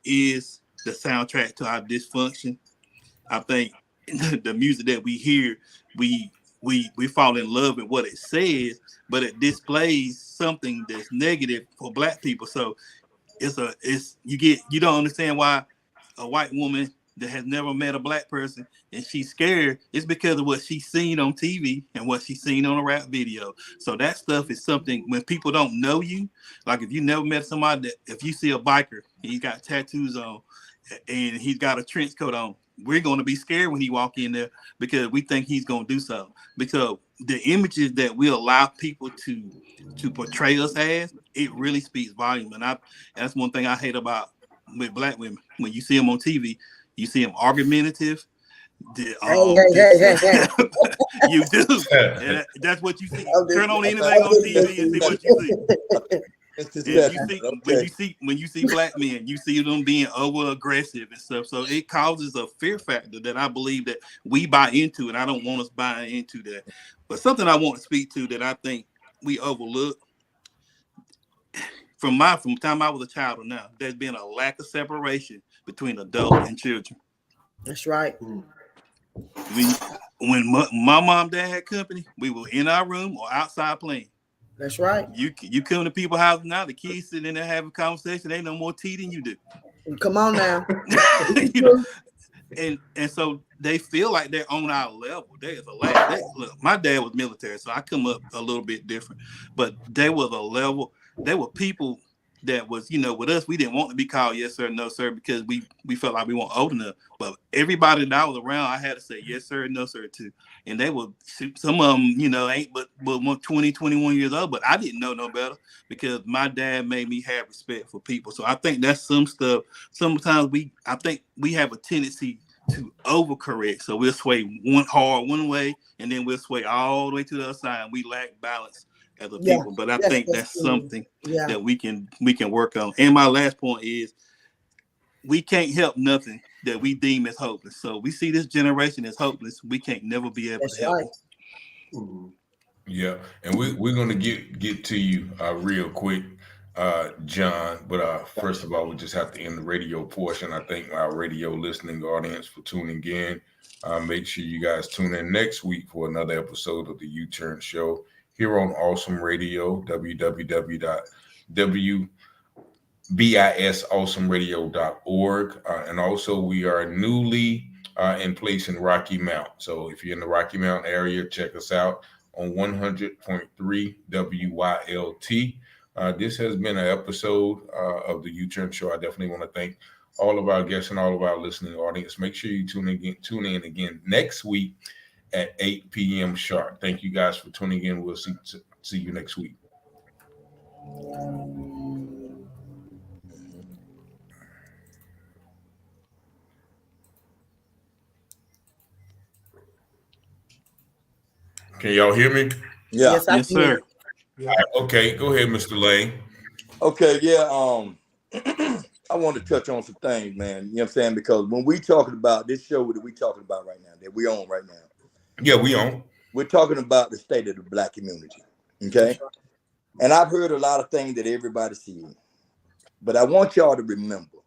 is the soundtrack to our dysfunction. I think the music that we hear, we fall in love with what it says, but it displays something that's negative for Black people. So you don't understand why a white woman that has never met a Black person and she's scared. It's because of what she's seen on TV and what she's seen on a rap video. So that stuff is something when people don't know you, like if you never met somebody that if you see a biker and he's got tattoos on and he's got a trench coat on, we're going to be scared when he walk in there because we think he's going to do something. Because the images that we allow people to portray us as, it really speaks volume. And that's one thing I hate about with Black women. When you see them on TV, you see them argumentative. You do. And that's what you see. Turn on anything on TV and see what you see. When you see Black men, you see them being over aggressive and stuff. So it causes a fear factor that I believe that we buy into, and I don't want us buying into that. But something I want to speak to that I think we overlook from the time I was a child to now, there's been a lack of separation between adults and children. That's right. When my mom and dad had company, we were in our room or outside playing. That's right. You come to people's houses now, the kids sitting in there having a conversation. They know more tea than you do. Come on now. You know, and so they feel like they're on our level. There's a level. Look, my dad was military, so I come up a little bit different. But they was a level. They were people that was, with us, we didn't want to be called yes sir, no sir, because we felt like we weren't old enough. But everybody that I was around, I had to say yes sir, no sir to. And they were, some of them, ain't but 20, 21 years old, but I didn't know no better because my dad made me have respect for people. So I think that's some stuff. Sometimes I think we have a tendency to overcorrect. So we'll sway one way, and then we'll sway all the way to the other side, and we lack balance as a people. But I think that's something that we can work on. And my last point is we can't help nothing that we deem as hopeless. So we see this generation as hopeless. We can't never be able to help them. Yeah, and we're gonna get to you real quick, John. But first of all, we just have to end the radio portion. I thank our radio listening audience for tuning in. Make sure you guys tune in next week for another episode of the U-Turn Show here on Awesome Radio, www.bisawesomeradio.org. And also we are newly in place in Rocky Mount. So if you're in the Rocky Mount area, check us out on 100.3 WYLT. This has been an episode of the U-Turn Show. I definitely want to thank all of our guests and all of our listening audience. Make sure you tune in again next week at 8 p.m. sharp. Thank you guys for tuning in. We'll see you next week. Can y'all hear me? Yeah. Yes, sir. Yeah. Okay, go ahead, Mr. Lane. Okay, yeah. I want to touch on some things, man. You know what I'm saying? Because when we talking about this show that we talking about right now, that we on right now. Yeah, we on. We're talking about the state of the Black community. Okay. And I've heard a lot of things that everybody sees. But I want y'all to remember,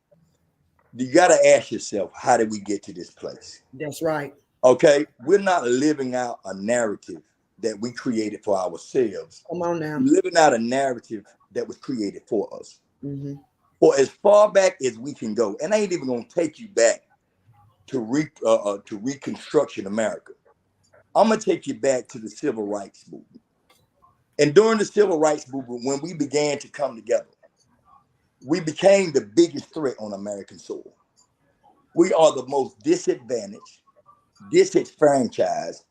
you got to ask yourself, how did we get to this place? That's right. Okay. We're not living out a narrative that we created for ourselves. Come on now. We're living out a narrative that was created for us. Mm-hmm. For as far back as we can go. And I ain't even going to take you back to Reconstruction America. I'm going to take you back to the Civil Rights Movement. And during the Civil Rights Movement, when we began to come together, we became the biggest threat on American soil. We are the most disadvantaged, disenfranchised.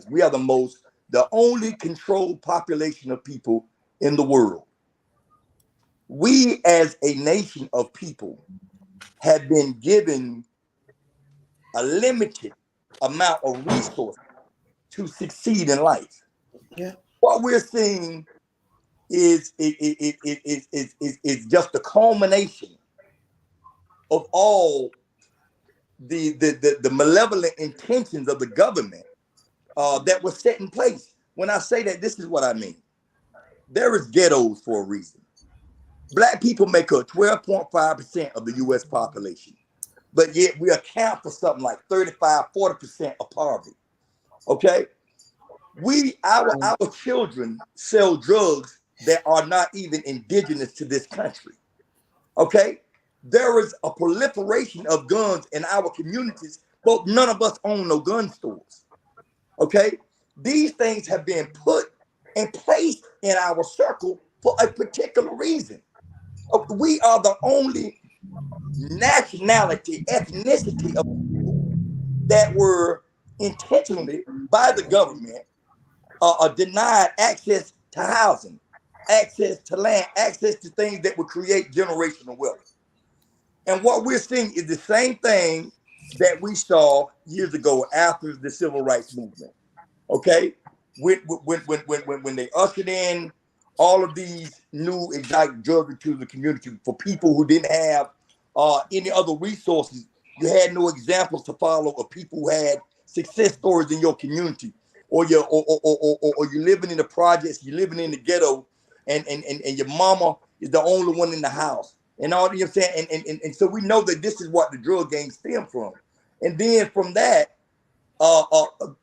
We are the only controlled population of people in the world. We as a nation of people have been given a limited amount of resources to succeed in life. Yeah. What we're seeing is just the culmination of all the malevolent intentions of the government that was set in place. When I say that, this is what I mean. There is ghettos for a reason. Black people make up 12.5% of the U.S. population, but yet we account for something like 35-40% of poverty. Okay, our children sell drugs that are not even indigenous to this country. Okay, there is a proliferation of guns in our communities, but none of us own no gun stores. Okay, these things have been put and placed in our circle for a particular reason. We are the only nationality, ethnicity of people that were intentionally by the government denied access to housing, access to land, access to things that would create generational wealth. And what we're seeing is the same thing that we saw years ago after the civil rights movement. Okay, when they ushered in all of these new exotic drugs into the community for people who didn't have any other resources, you had no examples to follow of people who had success stories in your community, or you're living in the projects, you're living in the ghetto, and your mama is the only one in the house, and all, you know what I'm saying, and so we know that this is what the drug game stemmed from, and then from that,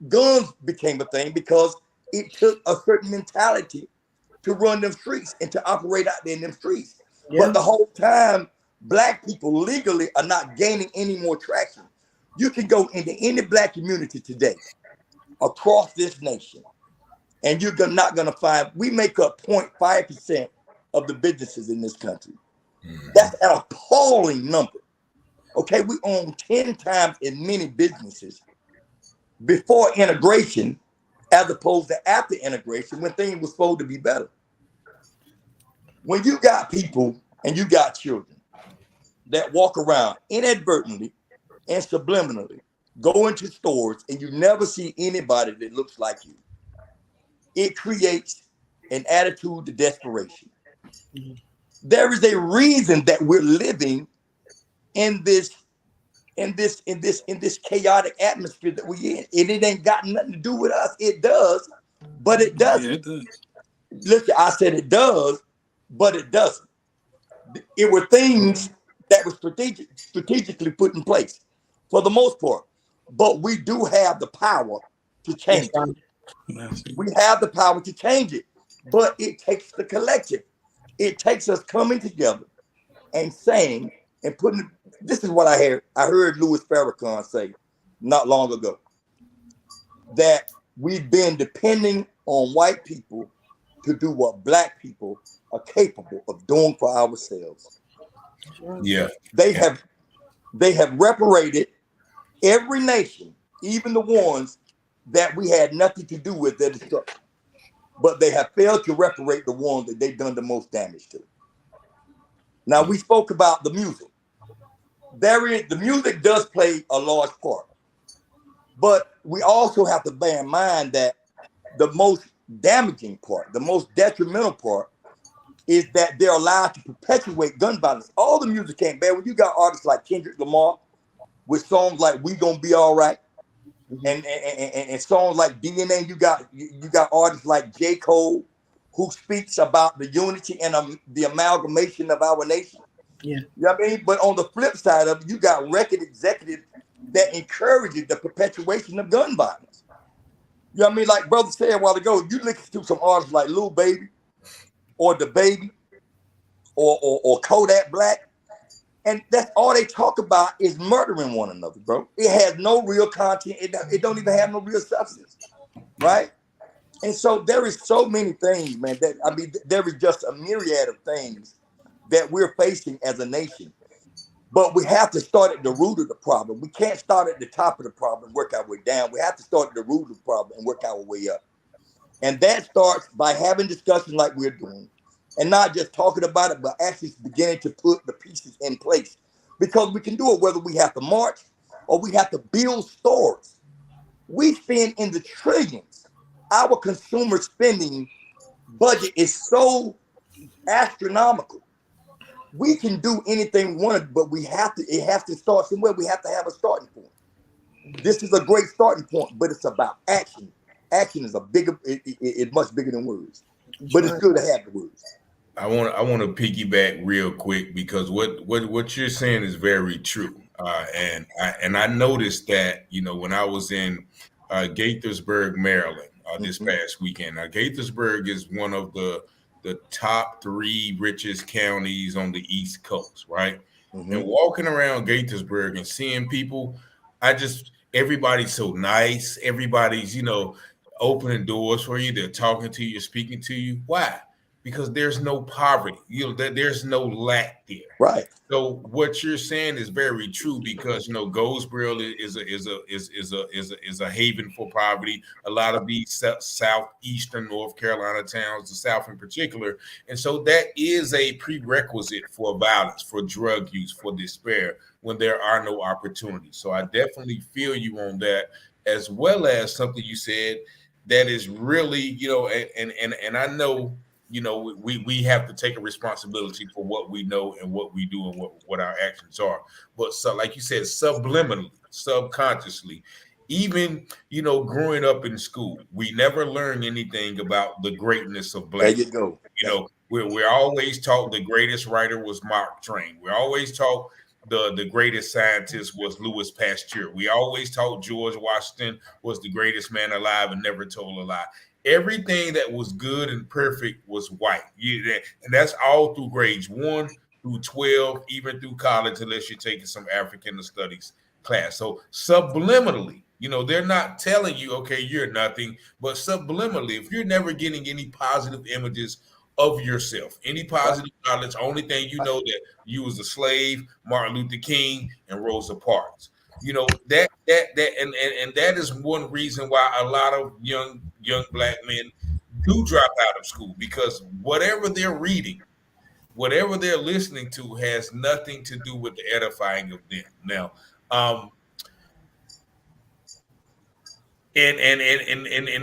guns became a thing because it took a certain mentality to run them streets and to operate out there in them streets. Yeah. But the whole time, Black people legally are not gaining any more traction. You can go into any Black community today across this nation, and you're not going to find, we make up 0.5% of the businesses in this country. That's an appalling number. Okay, we own 10 times as many businesses before integration as opposed to after integration when things were supposed to be better. When you got people and you got children that walk around inadvertently and subliminally, go into stores and you never see anybody that looks like you, it creates an attitude to desperation. Mm-hmm. There is a reason that we're living in this chaotic atmosphere that we're in. And it ain't got nothing to do with us. It does, but it doesn't. Yeah, it does. Listen, I said it does, but it doesn't. It were things that were strategically put in place for the most part. But we do have the power to change it. We have the power to change it, but it takes the collective. It takes us coming together and saying and putting. This is what I heard. I heard Louis Farrakhan say not long ago that we've been depending on white people to do what Black people are capable of doing for ourselves. Yeah, they have reparated every nation, even the ones that we had nothing to do with their destruction. But they have failed to reparate the ones that they've done the most damage to. Now, we spoke about the music. The music does play a large part. But we also have to bear in mind that the most damaging part, the most detrimental part, is that they're allowed to perpetuate gun violence. All the music ain't bad. When you got artists like Kendrick Lamar with songs like "We Gonna Be All Right," and songs like DNA, you got artists like J. Cole, who speaks about the unity and the amalgamation of our nation. Yeah. You know what I mean? But on the flip side of it, you got record executives that encourages the perpetuation of gun violence. You know what I mean? Like Brother said a while ago, you listen to some artists like Lil Baby or The Baby or Kodak Black, and that's all they talk about is murdering one another, bro. It has no real content. It don't even have no real substance, right? And so there is so many things, man, there is just a myriad of things that we're facing as a nation. But we have to start at the root of the problem. We can't start at the top of the problem and work our way down. We have to start at the root of the problem and work our way up. And that starts by having discussions like we're doing, and not just talking about it, but actually beginning to put the pieces in place. Because we can do it whether we have to march or we have to build stores. We spend in the trillions. Our consumer spending budget is so astronomical. We can do anything we want, but we have to. It has to start somewhere. We have to have a starting point. This is a great starting point, but it's about action. Action is it's much bigger than words. But it's good to have the words. I want to piggyback real quick because what you're saying is very true. And I noticed that, you know, when I was in Gaithersburg, Maryland, this past weekend. Now, Gaithersburg is one of the top 3 richest counties on the East Coast, right? And walking around Gaithersburg and seeing people, everybody's so nice. Everybody's, you know, opening doors for you. They're talking to you, speaking to you. Why? Because there's no poverty. You know, there's no lack there. Right. So what you're saying is very true because, you know, Goldsboro is a haven for poverty. A lot of these southeastern North Carolina towns, the South in particular, and so that is a prerequisite for violence, for drug use, for despair when there are no opportunities. So I definitely feel you on that, as well as something you said that is really, you know, and I know. You know, we have to take a responsibility for what we know and what we do and what our actions are. But so, like you said, subliminally, subconsciously, even, you know, growing up in school, we never learn anything about the greatness of black. There you go. You know, we're always taught the greatest writer was Mark Twain. We're always taught the greatest scientist was Louis Pasteur. We always taught George Washington was the greatest man alive and never told a lie. Everything that was good and perfect was white. And that's all through grades 1 through 12, even through college, unless you're taking some African studies class. So subliminally, you know, they're not telling you, okay, you're nothing, but subliminally, if you're never getting any positive images of yourself, any positive knowledge, only thing you know that you was a slave, Martin Luther King, and Rosa Parks. You know, that that is one reason why a lot of young black men do drop out of school, because whatever they're reading, whatever they're listening to has nothing to do with the edifying of them. Now, and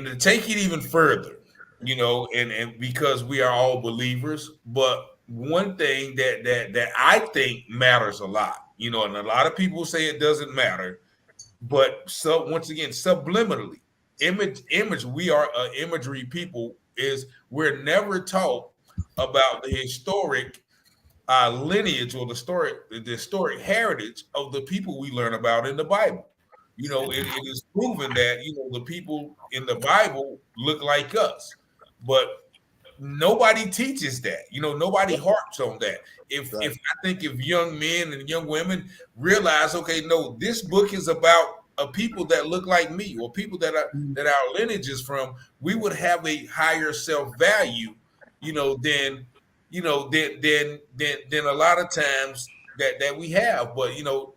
to take it even further, you know, and because we are all believers, but one thing that I think matters a lot, you know, and a lot of people say it doesn't matter, but so once again, subliminally, image, we are an imagery people, is we're never taught about the historic lineage or the historic heritage of the people we learn about in the Bible. You know, it is proven that, you know, the people in the Bible look like us, but nobody teaches that. You know, nobody harps on that. If I think if young men and young women realize, okay, no, this book is about people that look like me or people that our lineage is from, we would have a higher self-value, you know, than a lot of times that we have. But you know,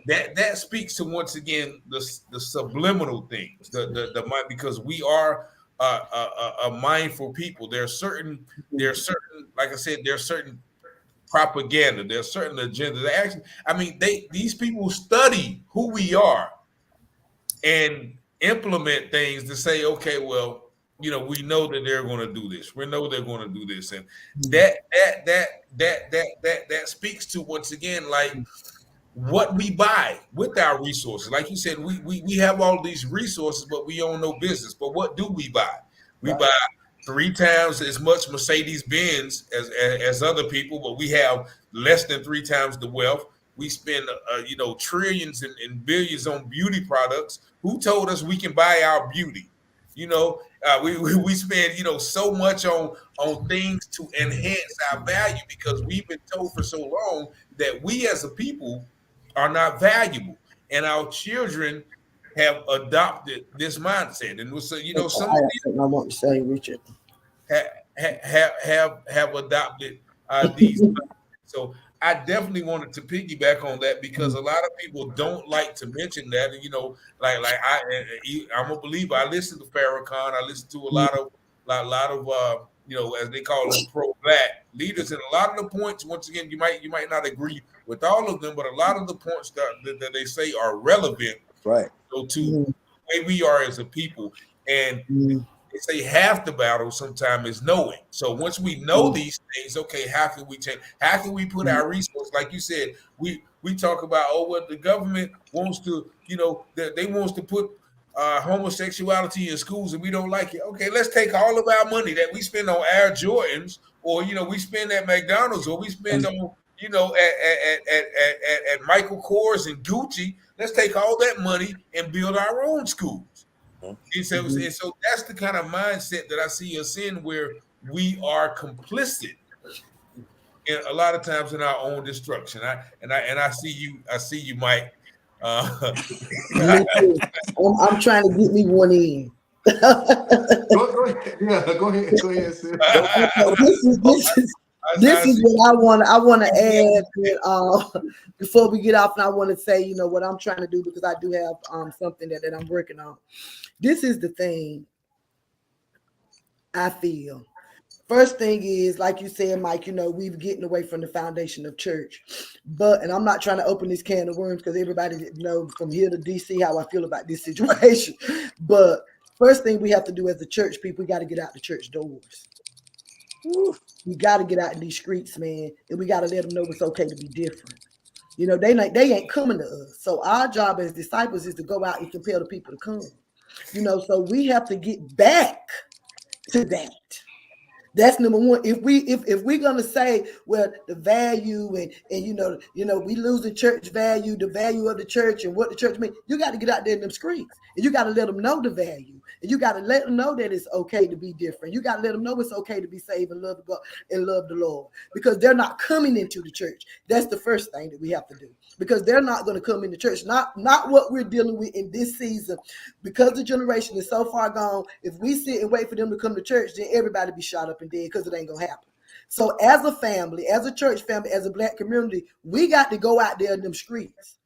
that speaks to, once again, the subliminal things, the mind, because we are a mindful people. There are certain, like I said, there are certain propaganda, there's certain agendas. Actually, I mean, these people study who we are and implement things to say, okay, well, you know, we know that they're going to do this. We know they're going to do this, and that speaks to, once again, like what we buy with our resources. Like you said, we have all these resources, but we own no business. But what do we buy? We buy 3 times as much Mercedes Benz as other people, but we have less than 3 times the wealth. We spend you know, trillions and billions on beauty products. Who told us we can buy our beauty? You know, we spend, you know, so much on things to enhance our value, because we've been told for so long that we as a people are not valuable, and our children have adopted this mindset. And so, you know, some of these I want to say, Richard, have adopted these. So I definitely wanted to piggyback on that, because a lot of people don't like to mention that. And, you know, like I'm a believer. I listen to Farrakhan. I listen to a lot of you know, as they call them, pro-black leaders, and a lot of the points, once again, you might not agree with all of them, but a lot of the points that they say are relevant, right? So to the way we are as a people, and they say half the battle sometimes is knowing. So once we know these things, okay, how can we change? How can we put our resources? Like you said, we talk about what the government wants to, they wants to put homosexuality in schools, and we don't like it. Okay, let's take all of our money that we spend on Air Jordans, or we spend at McDonald's, or we spend on at Michael Kors and Gucci. Let's take all that money and build our own schools. And so that's the kind of mindset that I see us in, where we are complicit in a lot of times in our own destruction. I see you, Mike. Me too. I'm trying to get me one in. Go ahead. Yeah, go ahead, sis. This is what I want to add before we get off, and I want to say, what I'm trying to do, because I do have something that I'm working on. This is the thing I feel. First thing is, like you said, Mike, we're getting away from the foundation of church. And I'm not trying to open this can of worms, because everybody knows from here to DC how I feel about this situation. But first thing we have to do as the church people, we got to get out the church doors. We got to get out in these streets, man, and we got to let them know it's okay to be different. They ain't coming to us. So our job as disciples is to go out and compel the people to come. So we have to get back to that. That's number one. If we're gonna say, well, the value and we losing church value, the value of the church and what the church means, you got to get out there in them streets, and you got to let them know the value, and you got to let them know that it's okay to be different. You got to let them know it's okay to be saved and love God and love the Lord, because they're not coming into the church. That's the first thing that we have to do, because they're not going to come into church. Not what we're dealing with in this season, because the generation is so far gone. If we sit and wait for them to come to church, then everybody be shot up and dead, because it ain't gonna happen. So as a family, as a church family, as a Black community, we got to go out there in them streets,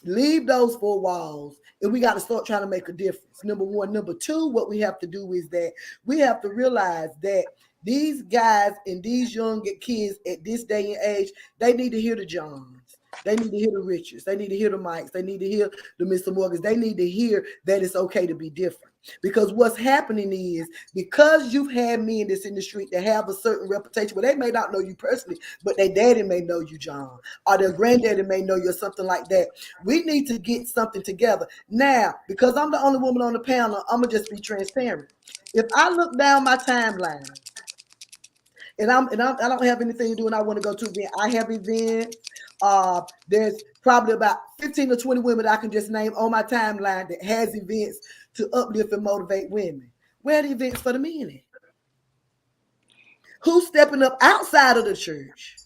leave those four walls, and we got to start trying to make a difference. Number one. Number two, what we have to do is that we have to realize that these guys and these young kids at this day and age, they need to hear the Johns. They need to hear the Richards. They need to hear the Mikes. They need to hear the Mr. Morgans. They need to hear that it's okay to be different. Because what's happening is, because you've had men that's in the street that have a certain reputation, well, they may not know you personally, but their daddy may know you, John, or their granddaddy may know you, or something like that. We need to get something together. Now, because I'm the only woman on the panel, I'm going to just be transparent. If I look down my timeline, and I don't have anything to do, and I want to go to an event. I have events. There's probably about 15 or 20 women that I can just name on my timeline that has events to uplift and motivate women. Where are the events for the men at? Who's stepping up outside of the church?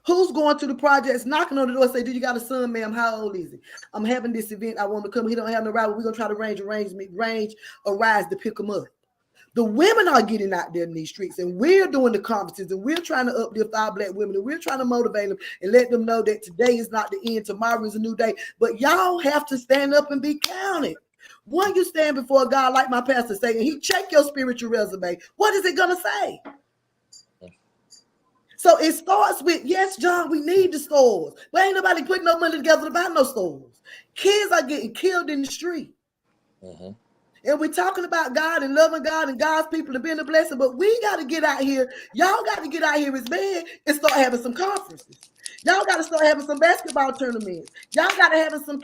Who's going to the projects, knocking on the door, say, "Do you got a son, ma'am? How old is he? I'm having this event. I want to come. He don't have no ride. We're going to try to arrange a ride to pick him up." The women are getting out there in these streets, and we're doing the conferences, and we're trying to uplift our Black women, and we're trying to motivate them and let them know that today is not the end, tomorrow is a new day. But y'all have to stand up and be counted. When you stand before God, like my pastor say, and he check your spiritual resume, what is it going to say? So it starts with, yes, John, we need the stores, but ain't nobody putting no money together to buy no stores. Kids are getting killed in the street. Mm-hmm. And we're talking about God and loving God and God's people and being a blessing, but we got to get out here. Y'all got to get out here as men and start having some conferences. Y'all got to start having some basketball tournaments. Y'all got to start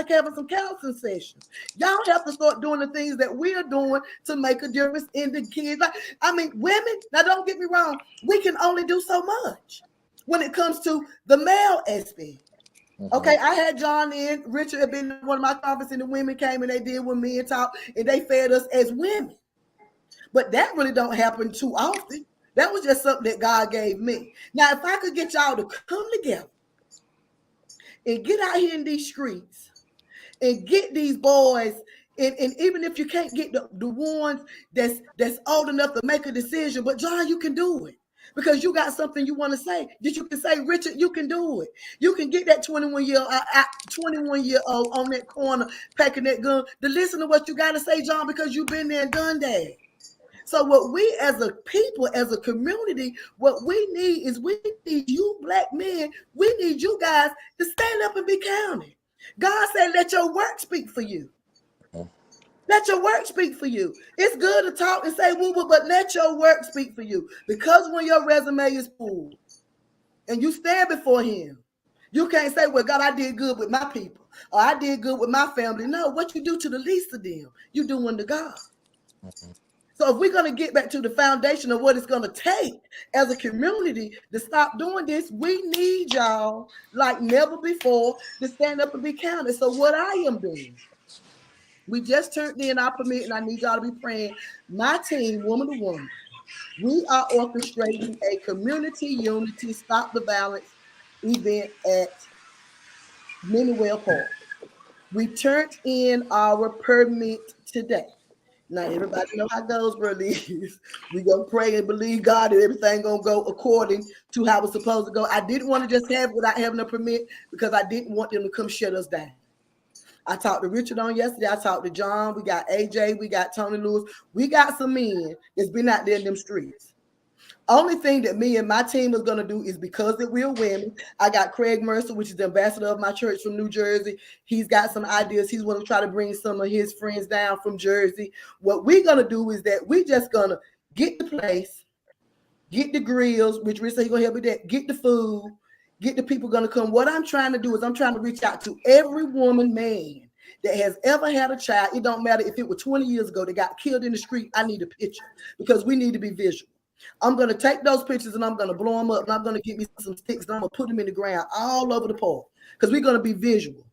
having some counseling sessions. Y'all have to start doing the things that we're doing to make a difference in the kids. Women, now don't get me wrong, we can only do so much when it comes to the male aspect. Okay, I had John in. Richard had been in one of my conferences, and the women came and they did when men talk, and they fed us as women. But that really don't happen too often. That was just something that God gave me. Now, if I could get y'all to come together and get out here in these streets and get these boys, and even if you can't get the ones that's old enough to make a decision, but John, you can do it. Because you got something you want to say. You can say, Richard, you can do it. You can get that 21-year-old on that corner packing that gun to listen to what you got to say, John, because you've been there and done that. So what we as a people, as a community, what we need you Black men, we need you guys to stand up and be counted. God said, let your work speak for you. Let your work speak for you. It's good to talk and say woo woo, but let your work speak for you. Because when your resume is full and you stand before him, you can't say, well, God, I did good with my people, or I did good with my family. No, what you do to the least of them, you doing to God. So if we're going to get back to the foundation of what it's going to take as a community to stop doing this, we need y'all like never before to stand up and be counted. So what I am doing, we just turned in our permit, and I need y'all to be praying. My team, woman to woman, we are orchestrating a community unity stop the violence event at Minnewell Park. We turned in our permit today. Now everybody know how Goldsboro is. We gonna pray and believe God that everything gonna go according to how it's supposed to go. I didn't want to just have it without having a permit because I didn't want them to come shut us down. I talked to Richard on yesterday. I talked to John. We got AJ. We got Tony Lewis. We got some men that's been out there in them streets. Only thing that me and my team is going to do is because that we're women. I got Craig Mercer, which is the ambassador of my church from New Jersey. He's got some ideas. He's going to try to bring some of his friends down from Jersey. What we're going to do is that we just going to get the place, get the grills, which Rich said he's going to help with that, get the food, get the people going to come. What I'm trying to do is I'm trying to reach out to every woman, man that has ever had a child. It don't matter if it was 20 years ago that got killed in the street. I need a picture because we need to be visual. I'm going to take those pictures and I'm going to blow them up, and I'm going to get me some sticks and I'm going to put them in the ground all over the park because we're going to be visual.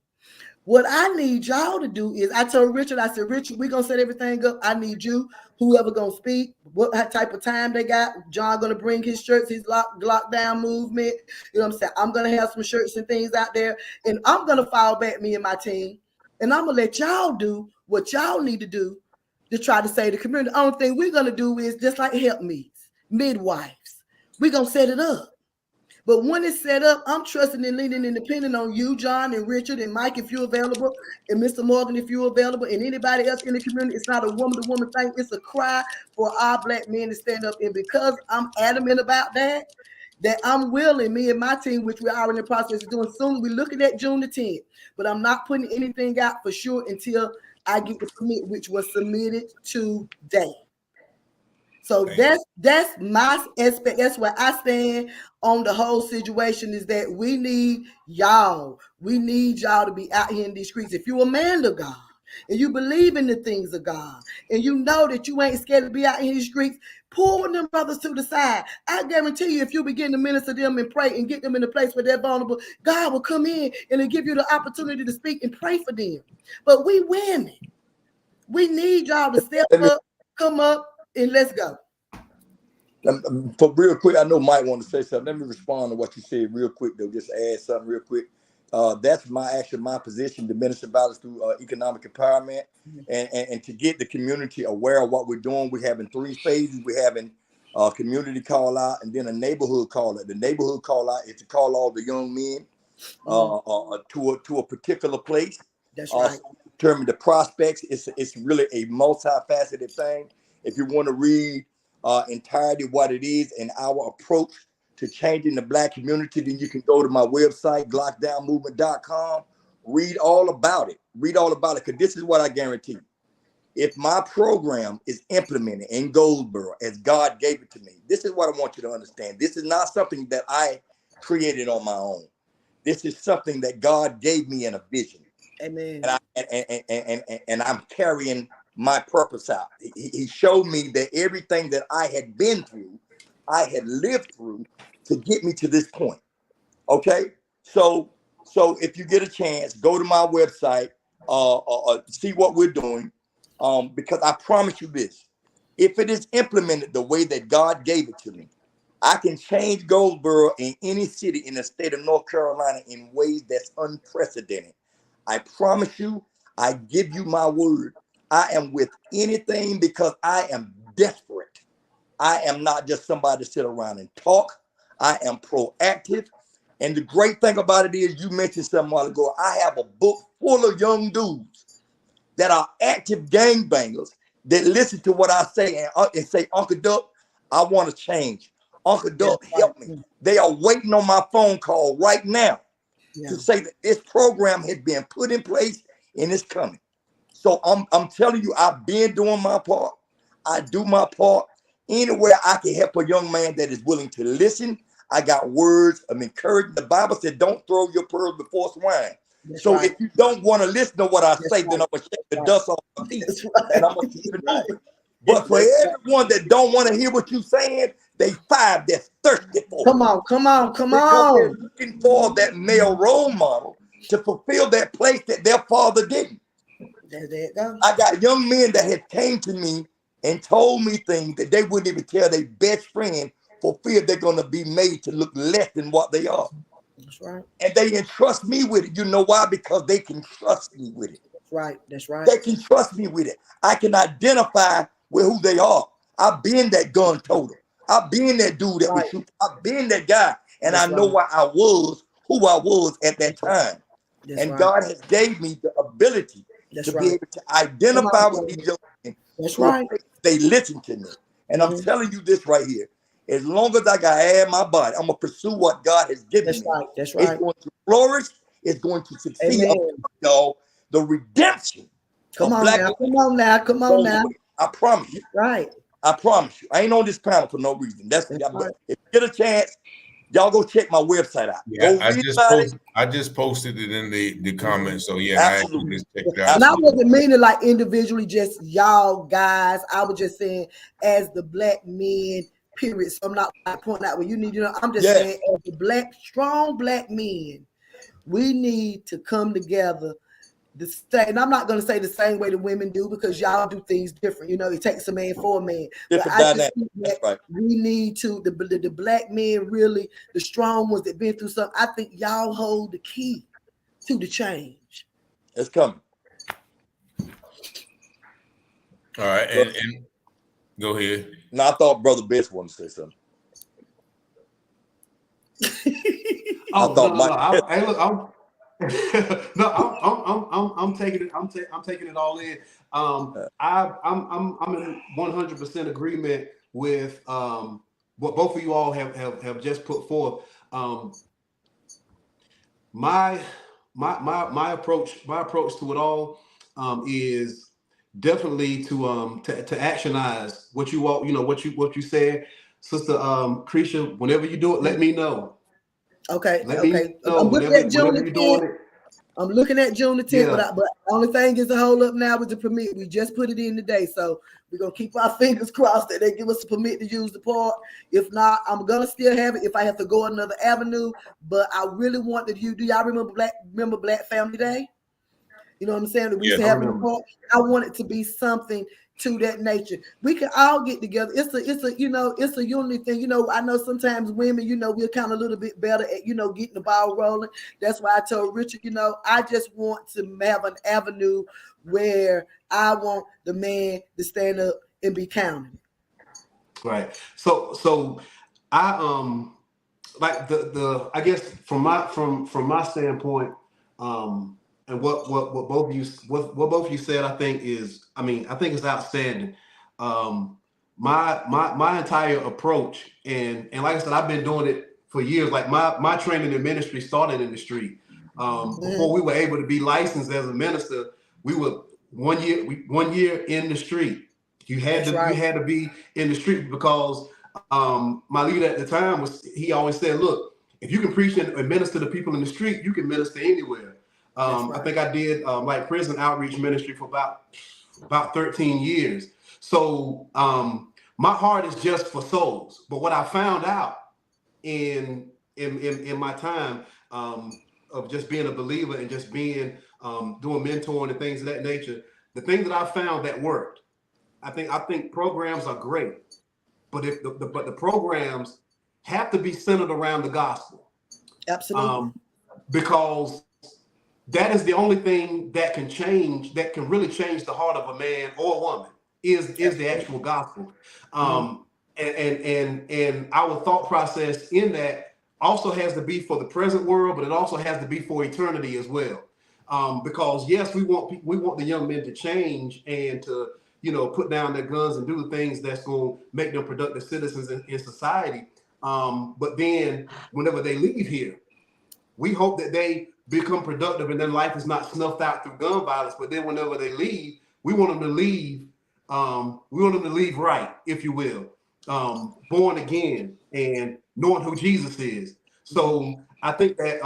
What I need y'all to do is, I told Richard, I said, Richard, we're going to set everything up. I need you, whoever going to speak, what type of time they got. John going to bring his shirts, his lockdown movement. You know what I'm saying? I'm going to have some shirts and things out there, and I'm going to fall back, me and my team, and I'm going to let y'all do what y'all need to do to try to save the community. The only thing we're going to do is just like help me. Midwives, we're gonna set it up. But when it's set up, I'm trusting and leaning and depending on you, John and Richard and Mike, if you're available, and Mr. Morgan, if you're available, and anybody else in the community. It's not a woman-to-woman thing. It's a cry for our Black men to stand up. And because I'm adamant about that I'm willing, me and my team, which we're already in the process of doing soon, we're looking at June the 10th. But I'm not putting anything out for sure until I get the permit, which was submitted today. So that's my aspect. That's where I stand on the whole situation, is that we need y'all. We need y'all to be out here in these streets. If you're a man of God and you believe in the things of God and you know that you ain't scared to be out in these streets, pull them brothers to the side. I guarantee you, if you begin to minister them and pray and get them in a place where they're vulnerable, God will come in and he'll give you the opportunity to speak and pray for them. But we women, we need y'all to step up, come up, and let's go. For real quick, I know Mike want to say something. Let me respond to what you said real quick, though. Just add something real quick. That's my position, to minister violence through economic empowerment, and to get the community aware of what we're doing. We're having 3 phases. We're having a community call out and then a neighborhood call out. The neighborhood call out is to call all the young men to a particular place. That's right. Determine the prospects. It's really a multifaceted thing. If you want to read entirely what it is and our approach to changing the Black community, then you can go to my website, glockdownmovement.com. Read all about it. Because this is what I guarantee. If my program is implemented in Goldsboro as God gave it to me, this is what I want you to understand. This is not something that I created on my own. This is something that God gave me in a vision. Amen. And I'm carrying my purpose out. He showed me that everything that I had been through, I had lived through to get me to this point. Okay, so if you get a chance, go to my website, see what we're doing, because I promise you this: if it is implemented the way that God gave it to me, I can change Goldsboro in any city in the state of North Carolina in ways that's unprecedented. I promise you, I give you my word. I am with anything because I am desperate. I am not just somebody to sit around and talk. I am proactive. And the great thing about it is, you mentioned something a while ago, I have a book full of young dudes that are active gangbangers that listen to what I say and say, Uncle Duck, I want to change. Uncle Duck, help me. They are waiting on my phone call right now to say that this program has been put in place and it's coming. So I'm telling you, I've been doing my part. I do my part. Anywhere I can help a young man that is willing to listen, I got words of encouragement. The Bible said, don't throw your pearls before swine. That's So right. if you don't want to listen to what I That's say, right. then I'm going to shake the Right. dust off my feet. That's right. And I'm going to keep it Right. moving. But for everyone that don't want to hear what you're saying, they five that's thirsty for Come it. on, come on, come Because they're on. looking for that male role model to fulfill that place that their father didn't. There it goes. I got young men that had came to me and told me things that they wouldn't even tell their best friend for fear they're going to be made to look less than what they are. That's right. And they entrust me with it. You know why? Because they can trust me with it. That's right. That's right. They can trust me with it. I can identify with who they are. I've been that gun toter. I've been that dude that was Right. shooting. I've been that guy. And That's I know right. why I was who I was at that time. That's And right. God has gave me the ability That's to be right. able to identify with brother. these young men. That's To a right. place they listen to me. And I'm Mhm. telling you this right here. As long as I got air in my body, I'm going to pursue what God has given That's me. right. That's It's right. going to flourish. It's going to succeed. Amen. Y'all, the redemption Come of on black now. lives Come on now. Come on goes now. away. I promise you. Right. I promise you. I ain't on this panel for no reason. That's right. If you get a chance, y'all go check my website out. Yeah, Go read about it. I just posted it in the comments. So yeah, Absolutely. I just checked it out. And I wasn't meaning like individually, just y'all guys. I was just saying as the black men, period. So I'm not like pointing out what you need to know. I'm just Yes. saying as the strong black men, we need to come together. And I'm not going to say the same way the women do because y'all do things different. You know, it takes a man for a man. Different but I just dynamic. think That's that right. we need to, the black men really, the strong ones that been through something, I think y'all hold the key to the change. It's coming. All right, and go ahead. No, I thought Brother Bess wanted to say something. I'm taking it. I'm taking it all in. I'm in 100% agreement with what both of you all have just put forth. My approach to it all is definitely to actionize what you all, what you said, Sister Creisha. Whenever you do it, let me know. Okay. Let me know I'm looking at June whenever you're doing it. I'm looking at June the 10th, Yeah. but the only thing is to hold up now with the permit. We just put it in today, so we're gonna keep our fingers crossed that they give us a permit to use the park. If not, I'm gonna still have it if I have to go another avenue. But I really want that you do. Y'all remember Black Family Day? You know what I'm saying? That we used to have in the park. I want it to be something to that nature. We can all get together. It's a unity thing. I know sometimes women, we're kind of a little bit better at, getting the ball rolling. That's why I told Richard, I just want to have an avenue where I want the man to stand up and be counted. Right. So I like I guess from my standpoint, and what both of you said, I think is outstanding. My entire approach, and like I said, I've been doing it for years. Like my training in ministry started in the street. Before we were able to be licensed as a minister, we were 1 year in the street. You had to be in the street because my leader at the time he always said, look, if you can preach and minister to people in the street, you can minister anywhere. I think I did like prison outreach ministry for about 13 years. So my heart is just for souls. But what I found out in my time of just being a believer and just being doing mentoring and things of that nature, the thing that I found that worked. I think programs are great, but the programs have to be centered around the gospel. Absolutely. Because that is the only thing that can really change the heart of a man or a woman is the actual gospel. And our thought process in that also has to be for the present world, but it also has to be for eternity as well. Because yes, we want the young men to change and to put down their guns and do the things that's going to make them productive citizens in society. But then whenever they leave here, we hope that they become productive, and then life is not snuffed out through gun violence. But then whenever they leave, we want them to leave. We want them to leave right, if you will, born again and knowing who Jesus is. So I think that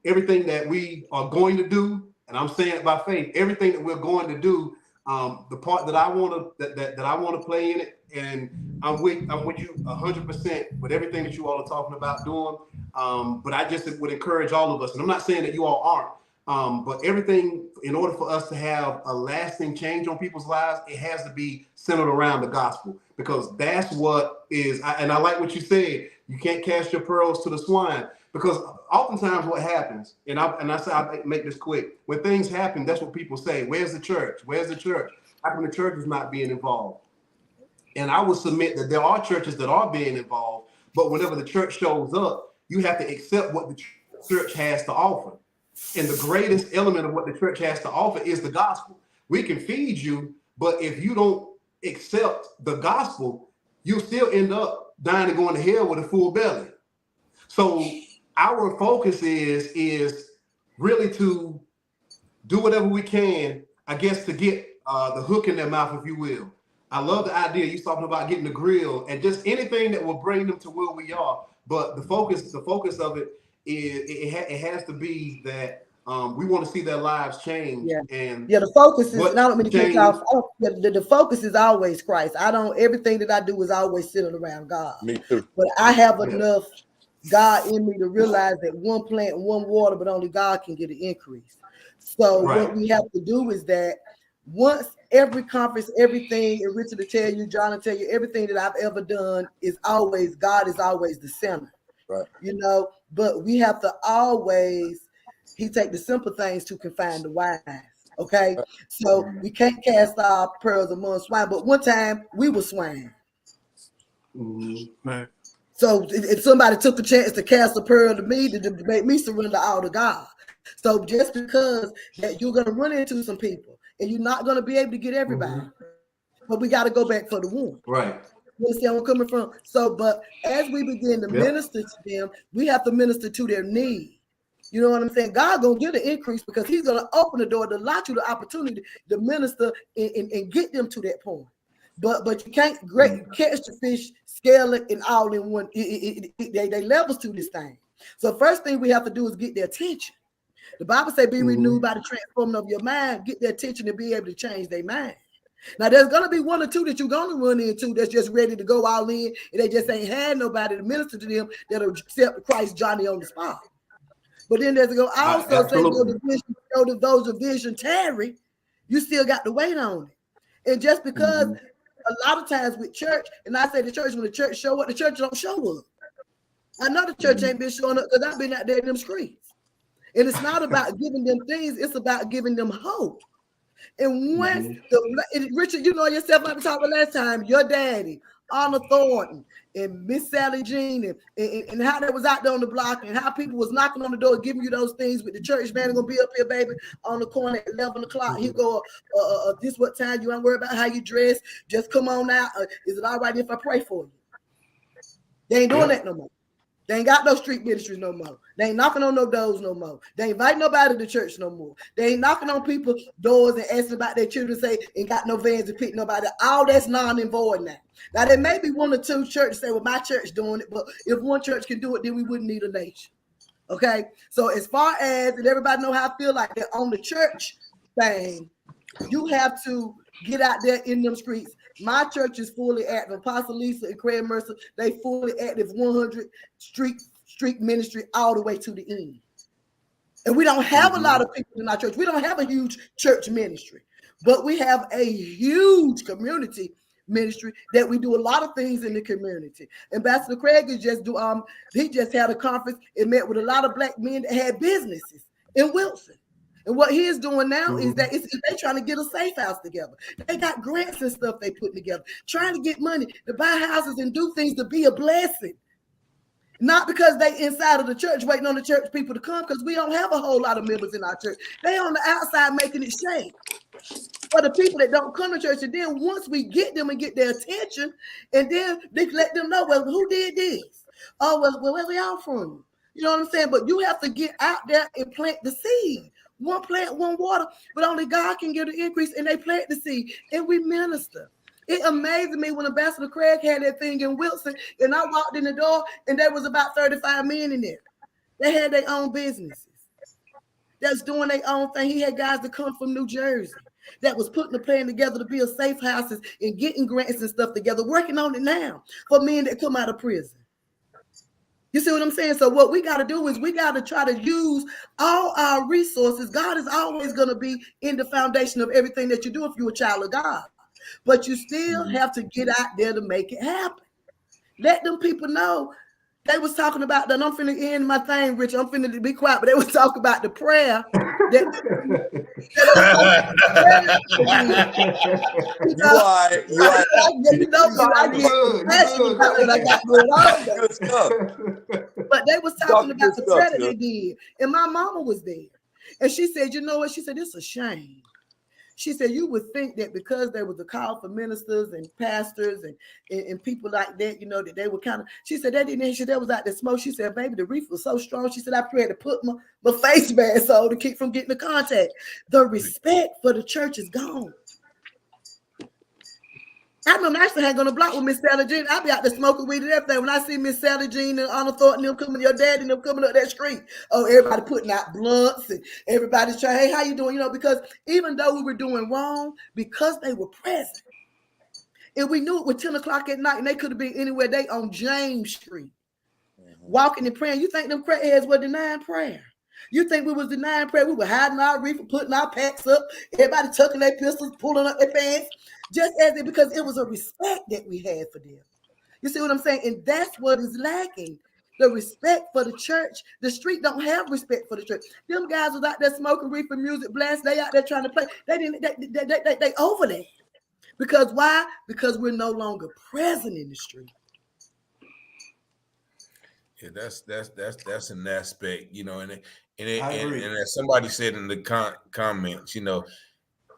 everything that we are going to do, and I'm saying it by faith, everything that we're going to do, the part that I want to that I want to play in it, and I'm with you 100% with everything that you all are talking about doing. But I just would encourage all of us, and I'm not saying that you all aren't, but everything, in order for us to have a lasting change on people's lives, it has to be centered around the gospel, because that's what is. And I like what you said. You can't cast your pearls to the swine, because oftentimes what happens, and I say, I make this quick. When things happen, that's what people say. Where's the church? Where's the church? How come the church is not being involved? And I would submit that there are churches that are being involved, but whenever the church shows up, you have to accept what the church has to offer. And the greatest element of what the church has to offer is the gospel. We can feed you, but if you don't accept the gospel, you'll still end up dying and going to hell with a full belly. So our focus is really to do whatever we can, I guess, to get the hook in their mouth, if you will. I love the idea you're talking about, getting the grill and just anything that will bring them to where we are. But the focus of it is it has to be that we want to see their lives change. Yeah. And the focus is, and I don't mean to cut you off. The focus is always Christ. Everything that I do is always centered around God. Me too. But I have enough God in me to realize that one plant and one water, but only God can get an increase. So what we have to do is that once every conference, everything, and Richard will tell you, John will tell you, everything that I've ever done is always, God is always the center. Right. But we have to always, he take the simple things to confine the wise. Okay. Right. So we can't cast our pearls among swine, but one time we were swine. Mm-hmm. Right. So if somebody took a chance to cast a pearl to me, to make me surrender all to God. So just because that you're going to run into some people and you're not going to be able to get everybody, but we got to go back for the one. Right. You understand where I'm coming from? So, but as we begin to minister to them, we have to minister to their need. You know what I'm saying? God gonna get an increase because he's gonna open the door to allow you the opportunity to minister and get them to that point. But you can't catch the fish, scale it, and all in one. They levels to this thing. So first thing we have to do is get their attention. The Bible says, be renewed by the transforming of your mind, get their attention to be able to change their mind. Now, there's going to be one or two that you're going to run into that's just ready to go all in, and they just ain't had nobody to minister to them that'll accept Christ Johnny on the spot. But then there's going to also say, those division tarry, you still got to wait on it. And just because a lot of times with church, and I say the church, when the church show up, the church don't show up. I know the church ain't been showing up because I've been out there in them streets. And it's not about giving them things, it's about giving them hope. And once Richard, you know yourself, like we talked about last time, your daddy, Arnold Thornton, and Miss Sally Jean, and how they was out there on the block, and how people was knocking on the door, giving you those things with the church man gonna be up here, baby, on the corner at 11 o'clock. He go, this what time you ain't worry about how you dress, just come on out. Is it all right if I pray for you? They ain't doing that no more. They ain't got no street ministries no more. They ain't knocking on no doors no more. They ain't invite nobody to church no more. They ain't knocking on people's doors and asking about their children, say, ain't got no vans to pick nobody. All that's non and void now. Now, there may be one or two churches say, well, my church doing it, but if one church can do it, then we wouldn't need a nation. Okay? So as far as, and everybody know how I feel like that on the church thing, you have to get out there in them streets. My church is fully active. Apostle Lisa and Craig Mercer, they fully active 100 street ministry all the way to the end. And we don't have a lot of people in our church. We don't have a huge church ministry, but we have a huge community ministry that we do a lot of things in the community. Ambassador Craig is just he just had a conference and met with a lot of black men that had businesses in Wilson. And what he is doing now is that they're trying to get a safe house together. They got grants and stuff they put together, trying to get money to buy houses and do things to be a blessing. Not because they inside of the church waiting on the church people to come, because we don't have a whole lot of members in our church. They on the outside making it shake. For the people that don't come to church, and then once we get them and get their attention, and then they let them know, well, who did this? Oh, well, where y'all from? You know what I'm saying? But you have to get out there and plant the seed. One plant, one water, but only God can give the increase, and they plant the seed, and we minister. It amazed me when Ambassador Craig had that thing in Wilson, and I walked in the door, and there was about 35 men in there. They had their own businesses that's doing their own thing. He had guys that come from New Jersey that was putting the plan together to build safe houses and getting grants and stuff together, working on it now for men that come out of prison. You see what I'm saying? So what we got to do is we got to try to use all our resources. God is always going to be in the foundation of everything that you do if you're a child of God. But you still have to get out there to make it happen. Let them people know. They was talking about that. I'm finna end my thing, Rich. I'm finna be quiet, but they was talking about the prayer. You know, I get passionate about what I got going on. Good stuff. But they was talking about the prayer that they did, and my mama was there, and she said, "You know what?" She said, "It's a shame." She said, "You would think that because there was a call for ministers and pastors and people like that, you know, that they were kind of," she said, "That didn't, she that was out there smoke." She said, "Baby, the reef was so strong." She said, "I had to put my face mask on to keep from getting the contact." The respect for the church is gone. I remember actually hang on the block with Miss Sally Jean. I be out there smoking weed and everything. When I see Miss Sally Jean and Anna Thornton, them coming, your dad and them coming up that street, oh, everybody putting out blunts and everybody's trying, "Hey, how you doing?" You know, because even though we were doing wrong, because they were present, and we knew it was 10 o'clock at night, and they could have been anywhere. They on James Street, walking and praying. You think them crackheads were denying prayer? You think we was denying prayer? We were hiding our reefer, putting our packs up, everybody tucking their pistols, pulling up their pants. Just as it, because it was a respect that we had for them. You see what I'm saying? And that's what is lacking. The respect for the church. The street don't have respect for the church. Them guys was out there smoking reefer, music blast. They out there trying to play. They didn't. They over there. Because why? Because we're no longer present in the street. Yeah, that's an aspect, you know, and as somebody said in the comments, you know,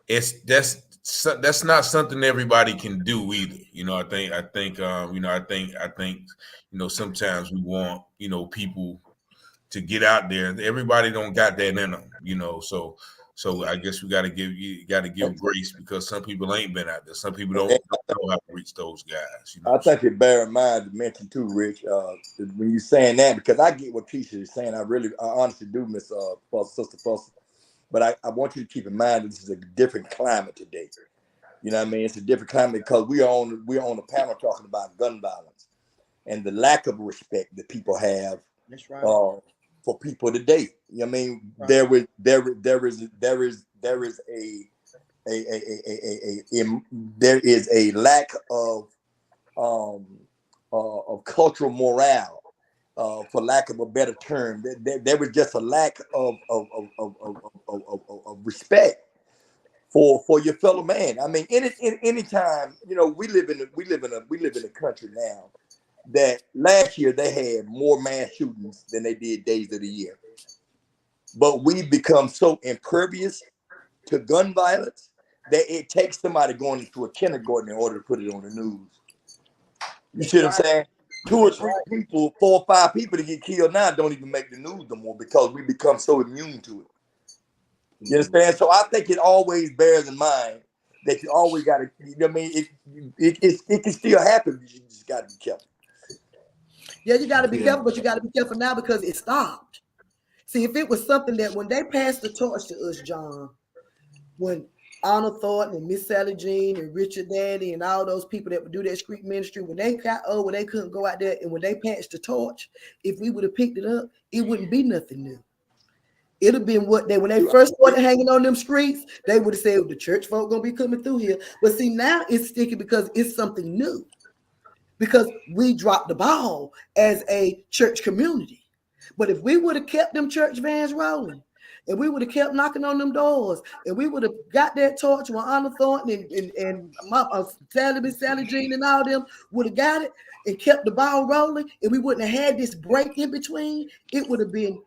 that's not something everybody can do either. You know, I think sometimes we want, you know, people to get out there. Everybody don't got that in them, you know. So I guess we got to give grace, because some people ain't been out there. Some people don't know how to reach those guys. You know? I think it bear in mind to mention too, Rich, when you're saying that, because I get what Keisha is saying. I honestly do, Miss Sister Fussell. But I want you to keep in mind that this is a different climate today. You know what I mean? It's a different climate because we're on a panel talking about gun violence and the lack of respect that people have. That's right. For people today. You know what I mean? Right. There is a lack of cultural morale. For lack of a better term, there was just a lack of respect for your fellow man. I mean, any time, you know, we live in a country now that last year they had more mass shootings than they did days of the year. But we've become so impervious to gun violence that it takes somebody going into a kindergarten in order to put it on the news. You see what I'm saying? 2 or 3 people, 4 or 5 people to get killed now don't even make the news no more because we become so immune to it. You understand? So I think it always bears in mind that you always got to, you know what I mean? It can still happen, but you just got to be careful. Yeah, you got to be careful, but you got to be careful now because it stopped. See, if it was something that when they passed the torch to us, John, when Anna Thornton and Miss Sally Jean and Richard Daddy and all those people that would do that street ministry, when they got old, when they couldn't go out there, and when they passed the torch, if we would have picked it up, it wouldn't be nothing new. It'd have been what when they first started hanging on them streets, they would have said, the church folk gonna be coming through here. But see, now it's sticky because it's something new. Because we dropped the ball as a church community. But if we would have kept them church vans rolling, and we would have kept knocking on them doors, and we would have got that torch when Anna Thornton and Sally Jean and all them would have got it and kept the ball rolling, and we wouldn't have had this break in between, it would have been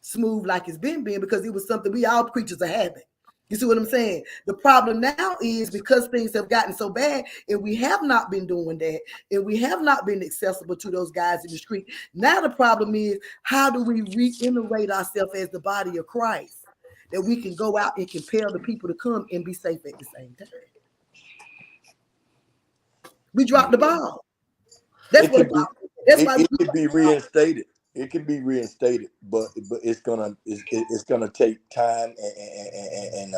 smooth like it's been because it was something we all creatures of habit. You see what I'm saying? The problem now is because things have gotten so bad and we have not been doing that and we have not been accessible to those guys in the street. Now the problem is, how do we reiterate ourselves as the body of Christ that we can go out and compel the people to come and be safe at the same time? We dropped the ball. That's what. That's why it can be reinstated. It can be reinstated, but it's gonna take time and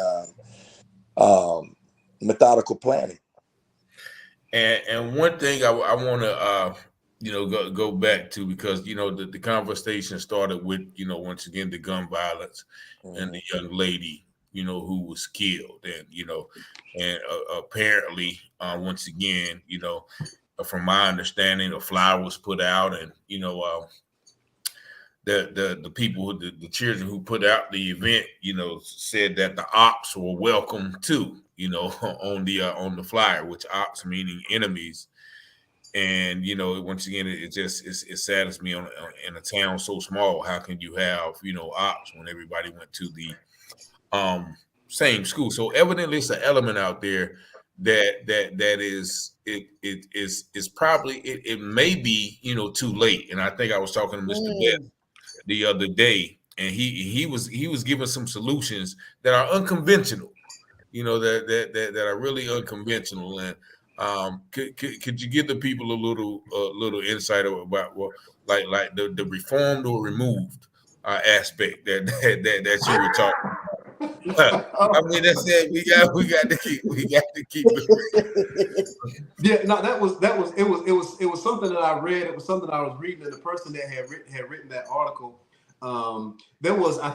methodical planning. And one thing I want to go back to, because the conversation started with once again the gun violence and the young lady who was killed, and apparently once again from my understanding a flyer was put out, and the people, the children who put out the event, said that the ops were welcome too, on the flyer, which ops meaning enemies. And once again, it saddens me in a town so small. How can you have ops when everybody went to the same school? So evidently, it's an element out there that is probably it may be too late. And I think I was talking to Mr. Beth the other day, and he was giving some solutions that are unconventional, that are really unconventional. And could you give the people a little insight about what like the reformed or removed aspect that you were talking about? I mean, that's it. We got to keep it. Yeah, no, it was something that I read. It was something I was reading, and the person that had written that article, I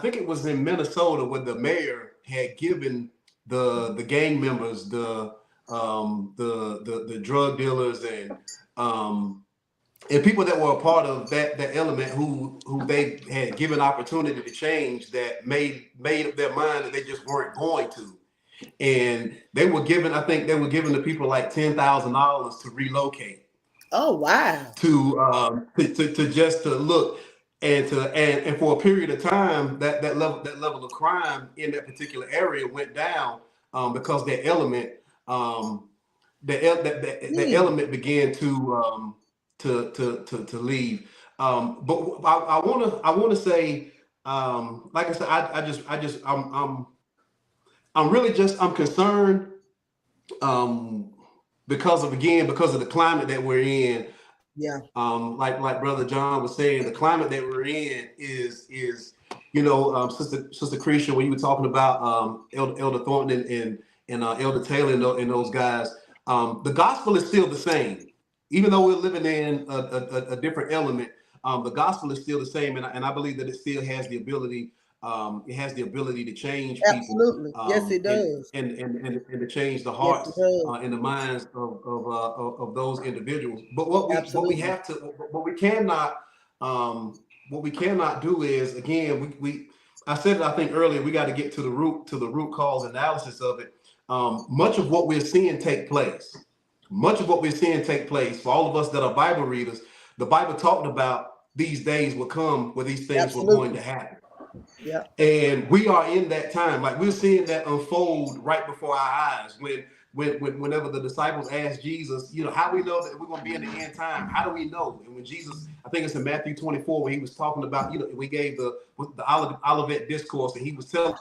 think it was in Minnesota, where the mayor had given the gang members, the drug dealers and people that were a part of that element who they had given opportunity to change, that made up their mind that they just weren't going to. And they were giving the people like $10,000 to relocate. Oh wow! To just to look and for a period of time that level of crime in that particular area went down because that element element began to leave. But I want to say, like I said, I'm concerned because of the climate that we're in. Yeah. Like Brother John was saying, the climate that we're in is Sister Cretia, when you were talking about Elder Thornton and Elder Taylor and those guys, the gospel is still the same. Even though we're living in a different element, the gospel is still the same, and I believe that it still has the ability. It has the ability to change people. Absolutely, yes, it does, and to change the hearts and the minds of those individuals. But what we cannot do is, again, I said it, I think earlier, we got to get to the root cause analysis of it. Much of what we're seeing take place. For all of us that are Bible readers, the Bible talked about these days would come where these things were going to happen. Yeah. And we are in that time. Like, we're seeing that unfold right before our eyes. Whenever the disciples asked Jesus, how do we know that we're going to be in the end time? How do we know? And when Jesus, I think it's in Matthew 24, where he was talking about, we gave the Olivet discourse, and he was telling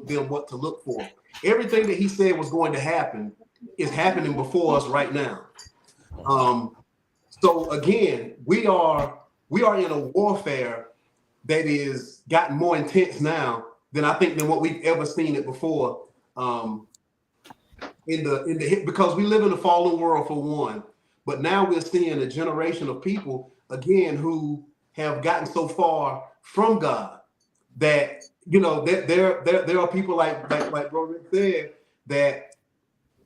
them what to look for. Everything that he said was going to happen is happening before us right now. So again, we are in a warfare that is gotten more intense now than what we've ever seen it before. Because we live in a fallen world, for one, but now we're seeing a generation of people again who have gotten so far from God that there are people like Bro Rick said, that,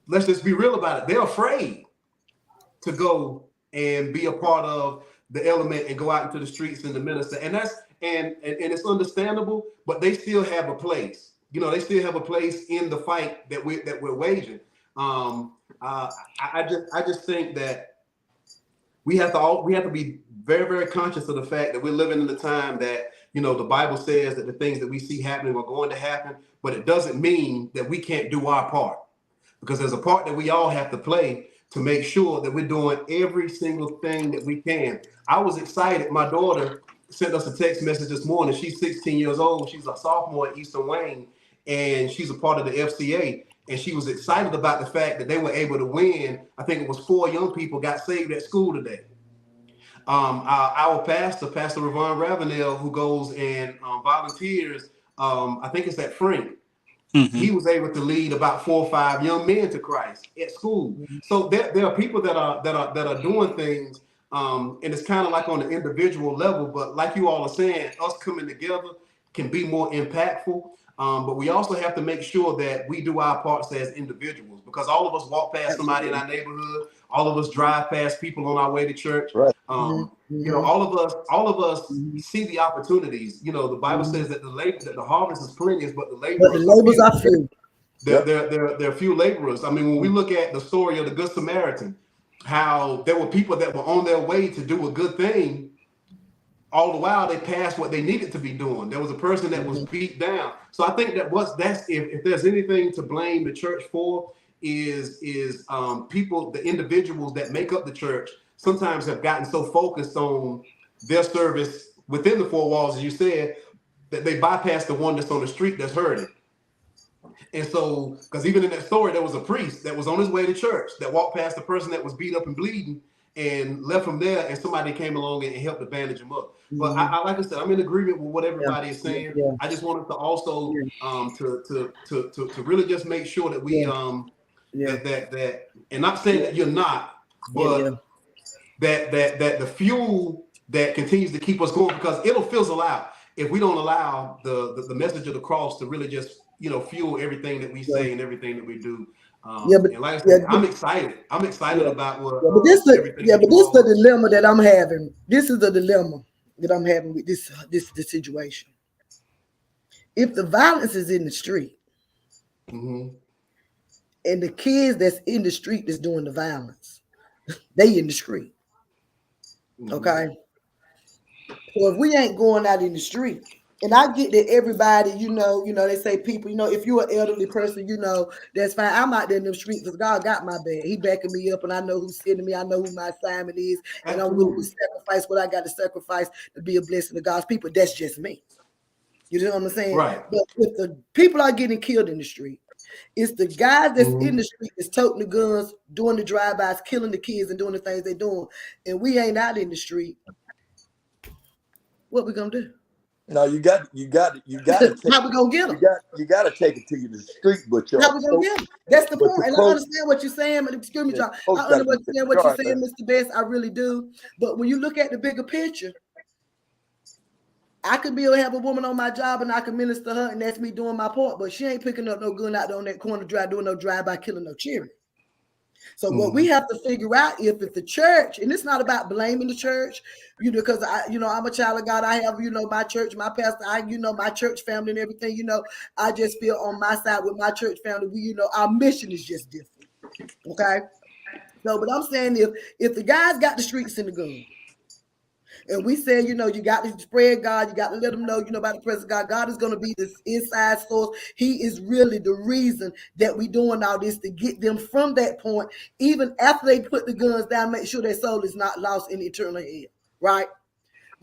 let's just be real about it, they're afraid to go and be a part of the element and go out into the streets and the minister, and that's and it's understandable, but they still have a place. They still have a place in the fight that we're waging. I just think that we have to be very, very conscious of the fact that we're living in the time that the Bible says that the things that we see happening are going to happen, but it doesn't mean that we can't do our part, because there's a part that we all have to play to make sure that we're doing every single thing that we can. I was excited. My daughter sent us a text message this morning. She's 16 years old. She's a sophomore at Eastern Wayne, and she's a part of the FCA. And she was excited about the fact that they were able to win. I think it was 4 young people got saved at school today. Our pastor, Pastor Ravon Ravenel, who goes and volunteers, I think it's at Frank. Mm-hmm. He was able to lead about 4 or 5 young men to Christ at school. So there are people that are doing things, and it's kind of like on the individual level. But like you all are saying, us coming together can be more impactful. But we also have to make sure that we do our parts as individuals, because all of us walk past somebody in our neighborhood. All of us drive past people on our way to church. Right. You know, all of us see the opportunities. You know, the Bible says that the harvest is plenty, but the laborers are few. There are few laborers. I mean, when we look at the story of the Good Samaritan, how there were people that were on their way to do a good thing, all the while they passed what they needed to be doing. There was a person that was beat down. So I think that if there's anything to blame the church for, is people, the individuals that make up the church, sometimes have gotten so focused on their service within the 4 walls, as you said, that they bypass the one that's on the street that's hurting. And so, because even in that story, there was a priest that was on his way to church that walked past the person that was beat up and bleeding and left from there, and somebody came along and helped to bandage him up. But I like I said, I'm in agreement with what everybody is saying. I just wanted to also to really just make sure that we that and not saying that you're not, but that the fuel that continues to keep us going, because it'll fizzle out if we don't allow the message of the cross to really just fuel everything that we say and everything that we do. And like I said, I'm excited about what. But this is the dilemma that I'm having. This is the dilemma that I'm having with this situation. If the violence is in the street, and the kids that's in the street that's doing the violence, they in the street. Okay. So if we ain't going out in the street, and I get that everybody, they say people, if you're an elderly person, that's fine. I'm out there in the street because God got my back. He backing me up, and I know who's sending me. I know who my assignment is, and I'm willing to sacrifice what I got to sacrifice to be a blessing to God's people. That's just me. You know what I'm saying? Right. But if the people are getting killed in the street, it's the guys that's in the street that's toting the guns, doing the drive-bys, killing the kids, and doing the things they're doing, and we ain't out in the street. What we gonna do? No, you got to. How we gonna get them? You got to take it to the street, but how we gonna get them? That's the point. And I understand what you're saying, but excuse me, John. I understand what you're saying, Mr. Best. I really do. But when you look at the bigger picture, I could have a woman on my job and I can minister her, and that's me doing my part. But she ain't picking up no gun out there on that corner, doing no drive-by, killing no children. So what we have to figure out, if the church, and it's not about blaming the church, because I'm a child of God. I have, my church, my pastor, my church family and everything, I just feel on my side with my church family, our mission is just different. Okay. So, but I'm saying if the guys got the streets in the gun, and we said, you got to spread God, you got to let them know, about the presence of God. God is going to be this inside source. He is really the reason that we doing all this, to get them from that point, even after they put the guns down, make sure their soul is not lost in eternal hell, right?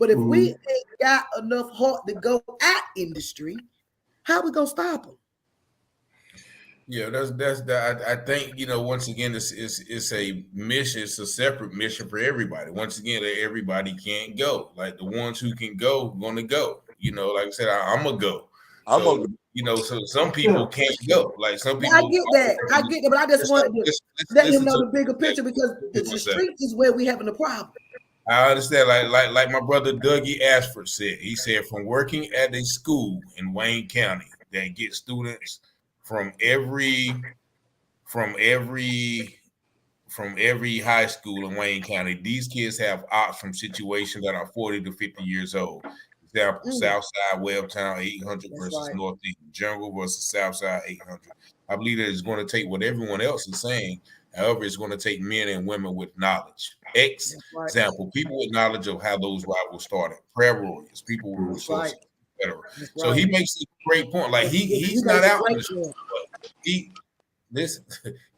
But if we ain't got enough heart to go out in the street, how we going to stop them? Yeah, I think, once again, it's a mission. It's a separate mission for everybody. Once again, everybody can't go. Like the ones who can go, going to go. Like I said, I'm going to go. So some people can't go. Like some people. I get that, but I just want to let him know the bigger picture, because the streets is where we having the problem. I understand. Like my brother Dougie Ashford said. He said, from working at a school in Wayne County that gets students from every high school in Wayne County, these kids have ops from situations that are 40 to 50 years old. Example, Southside Webtown 800 versus Northeast Jungle versus Southside 800. I believe that it's going to take what everyone else is saying. However, it's going to take men and women with knowledge. Example, people with knowledge of how those rivals started. Prayer warriors, people with resources, etc. So he makes great point. Like he's You not make a out in great the point. he this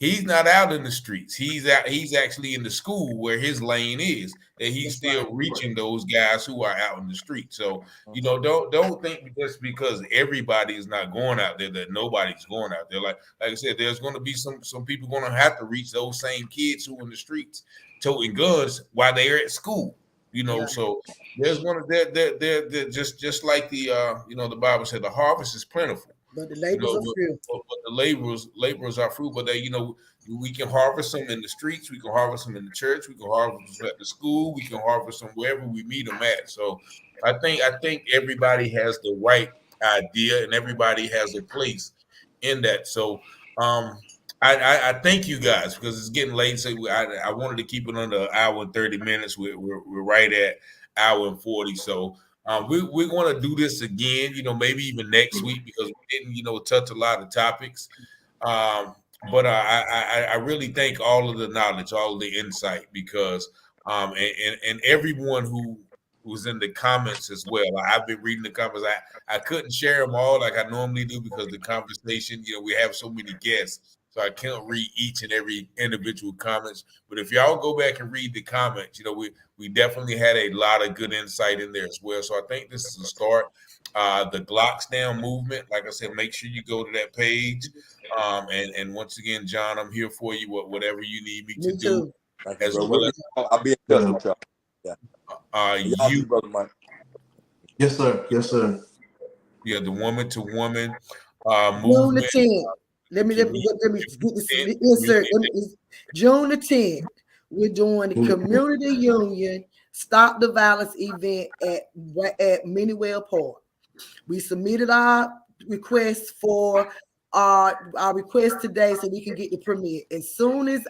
he's not out in the streets. He's out. He's actually in the school where his lane is. That he's That's still right. reaching those guys who are out in the street. So don't think just because everybody is not going out there that nobody's going out there. Like I said, there's going to be some people going to have to reach those same kids who are in the streets toting guns while they're at school. Yeah. So there's going to they're just like the the Bible said the harvest is plentiful. But the labors are few. But the laborers are fruit, but we can harvest them in the streets, we can harvest them in the church, we can harvest them at the school, we can harvest them wherever we meet them at. So I think everybody has the right idea and everybody has a place in that. So I thank you guys because it's getting late. So I wanted to keep it under an hour and 30 minutes. We're right at hour and 40. So we want to do this again, maybe even next week because we didn't, touch a lot of topics. But I really thank all of the knowledge, all of the insight, because and everyone who was in the comments as well. I've been reading the comments. I couldn't share them all like I normally do because the conversation, we have so many guests. So I can't read each and every individual comments. But if y'all go back and read the comments, we definitely had a lot of good insight in there as well. So I think this is a start. The Glocks Down movement, like I said, make sure you go to that page. And once again, John, I'm here for you. Whatever you need me to do. As well as I'll be in touch with y'all. Yeah. you, brother Mike. Yes, sir. Yes, sir. Yeah, the woman to woman June movement. the 10th. Let me get this insert. June the 10th. We're doing the community union Stop the Violence event at Minniewell Park. We submitted our request for our request today so we can get the permit. As soon as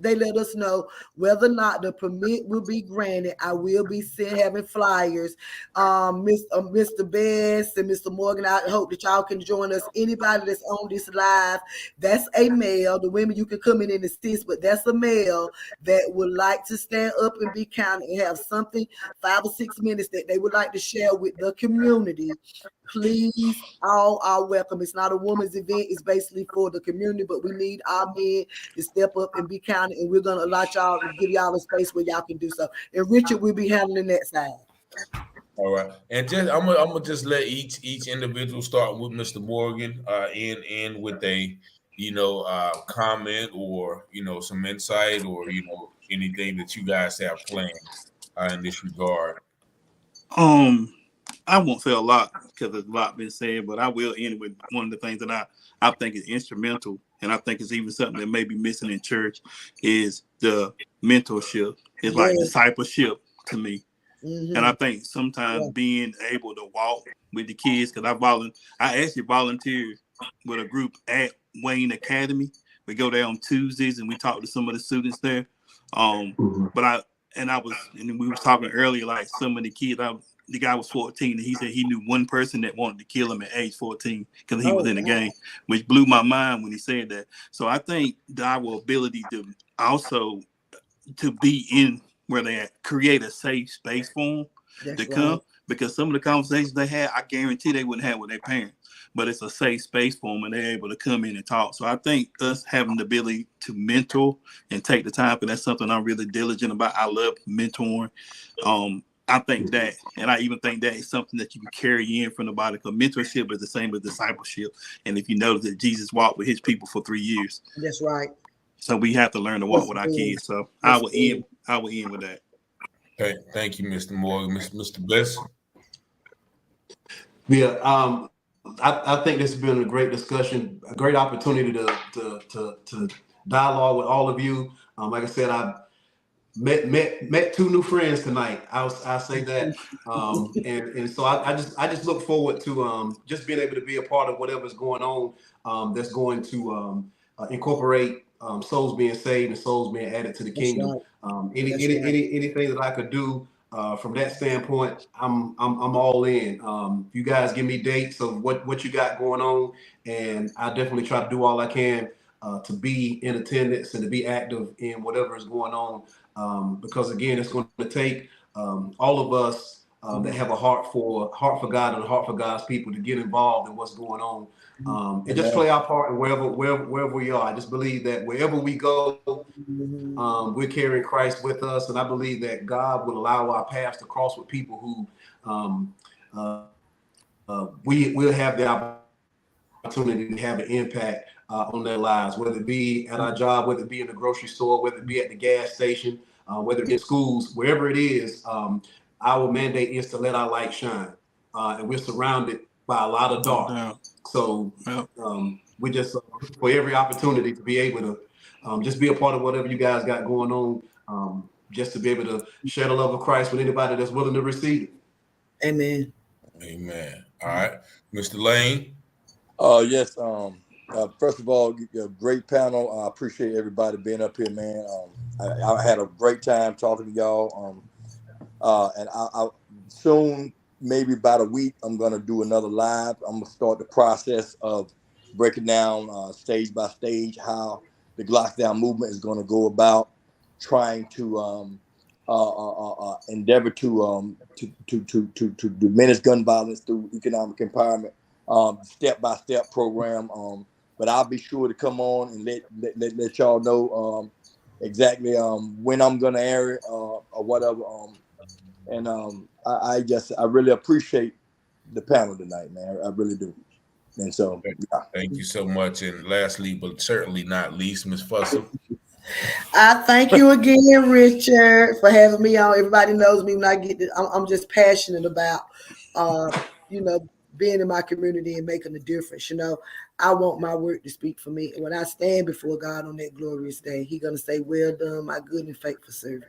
they let us know whether or not the permit will be granted, I will be having flyers. Mr. Best and Mr. Morgan, I hope that y'all can join us. Anybody that's on this live, that's a male. The women, you can come in and assist, but that's a male that would like to stand up and be counted and have something, 5 or 6 minutes that they would like to share with the community. Please, all are welcome. It's not a woman's event. It's basically for the community, but we need our men to step up and be counted, and we're going to allow y'all to give y'all a space where y'all can do so. And Richard will be handling that side. All right. And I'm gonna just let each individual start with Mr. Morgan, end with a, comment or, some insight or, anything that you guys have planned in this regard. I won't say a lot because there's a lot been said, but I will end with one of the things that I think is instrumental, and I think it's even something that may be missing in church, is the mentorship. It's like discipleship to me. Mm-hmm. And I think sometimes being able to walk with the kids, because I actually volunteered with a group at Wayne Academy. We go there on Tuesdays and we talk to some of the students there. And we were talking earlier, like some of the kids, the guy was 14 and he said he knew one person that wanted to kill him at age 14 because he was in the game, which blew my mind when he said that. So I think our ability to also to be in where they at, create a safe space for them to come, because some of the conversations they had, I guarantee they wouldn't have with their parents, but it's a safe space for them and they're able to come in and talk. So I think us having the ability to mentor and take the time, because that's something I'm really diligent about. I love mentoring. I think that, and I even think that is something that you can carry in from the body, because mentorship is the same as discipleship. And if you notice that Jesus walked with his people for 3 years. That's right. So we have to learn to walk with our kids. So I will end with that. Okay, thank you, Mr. Morgan. Mr. Best. Yeah, I think this has been a great discussion, a great opportunity to dialogue with all of you. Like I said, I met 2 new friends tonight. I'll say that, and so I just look forward to just being able to be a part of whatever's going on. That's going to incorporate souls being saved and souls being added to the kingdom. Anything that I could do from that standpoint, I'm all in. You guys give me dates of what you got going on, and I definitely try to do all I can to be in attendance and to be active in whatever is going on. Because again, it's going to take all of us that have a heart for God and a heart for God's people to get involved in what's going on, and just play our part in wherever we are. I just believe that wherever we go, we're carrying Christ with us, and I believe that God will allow our paths to cross with people who we'll have the opportunity to have an impact on their lives, whether it be at our job, whether it be in the grocery store, whether it be at the gas station, whether it be in schools, wherever it is. Our mandate is to let our light shine, and we're surrounded by a lot of dark. So we just for every opportunity to be able to just be a part of whatever you guys got going on, just to be able to share the love of Christ with anybody that's willing to receive it. Amen. Amen. All right, Mr. Lane. Yes. First of all, a great panel. I appreciate everybody being up here, man. I had a great time talking to y'all. And I soon, maybe about a week, I'm gonna do another live. I'm gonna start the process of breaking down stage by stage how the lockdown movement is gonna go about trying to endeavor to diminish gun violence through economic empowerment, step-by-step program. But I'll be sure to come on and let y'all know exactly when I'm gonna air it or whatever. I really appreciate the panel tonight, man. I really do. And so, yeah. Thank you so much. And lastly, but certainly not least, Ms. Fussell. I thank you again, Richard, for having me on. Everybody knows me when I get this. I'm just passionate about, being in my community and making a difference. I want my work to speak for me. And when I stand before God on that glorious day, He's gonna say, "Well done, my good and faithful servant."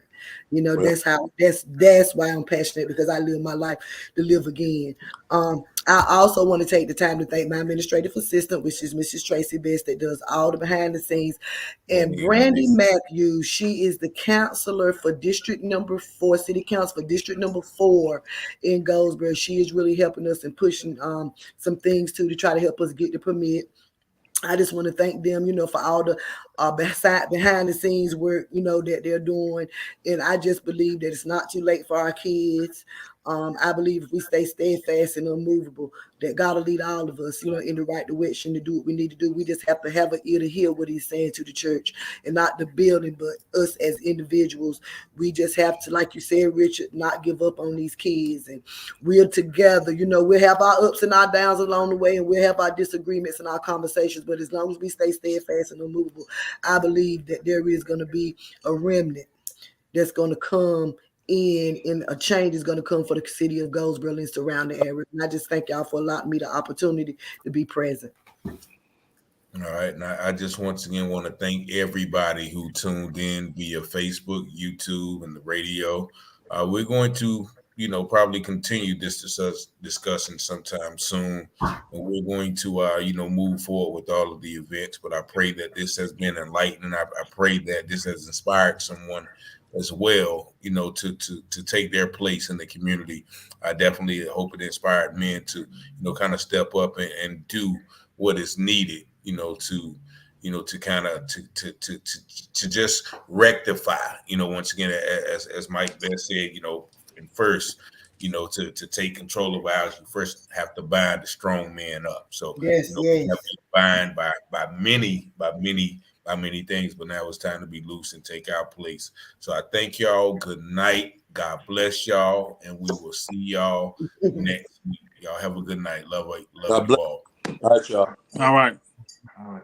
That's why I'm passionate, because I live my life to live again. I also want to take the time to thank my administrative assistant, which is Mrs. Tracy Best, that does all the behind the scenes. And Brandy Matthews, she is the counselor for District Number 4, City Council for District Number 4 in Goldsboro. She is really helping us and pushing some things to try to help us get the permit. I just want to thank them, for all the behind the scenes work, that they're doing. And I just believe that it's not too late for our kids. I believe if we stay steadfast and unmovable, that God will lead all of us, in the right direction to do what we need to do. We just have to have an ear to hear what He's saying to the church, and not the building, but us as individuals. We just have to, like you said, Richard, not give up on these kids. And we're together. We'll have our ups and our downs along the way, and we'll have our disagreements and our conversations. But as long as we stay steadfast and unmovable, I believe that there is going to be a remnant that's going to come and a change is going to come for the city of Goldsboro and surrounding area. And I just thank y'all for allowing me the opportunity to be present. All right. And I just once again want to thank everybody who tuned in via Facebook, YouTube, and the radio. We're going to, probably continue this discussion sometime soon. And we're going to, move forward with all of the events. But I pray that this has been enlightening. I pray that this has inspired someone as well, to take their place in the community. I definitely hope it inspired men to, kind of step up and do what is needed, to kind of to just rectify, once again, as Mike Best said, and first, to take control of ours, you first have to bind the strong man up. So yes. We have to bind by many things, but now it's time to be loose and take our place. So I thank y'all. Good night. God bless y'all, and we will see y'all next week. Y'all have a good night. Love you all. All right, y'all. All right. All right.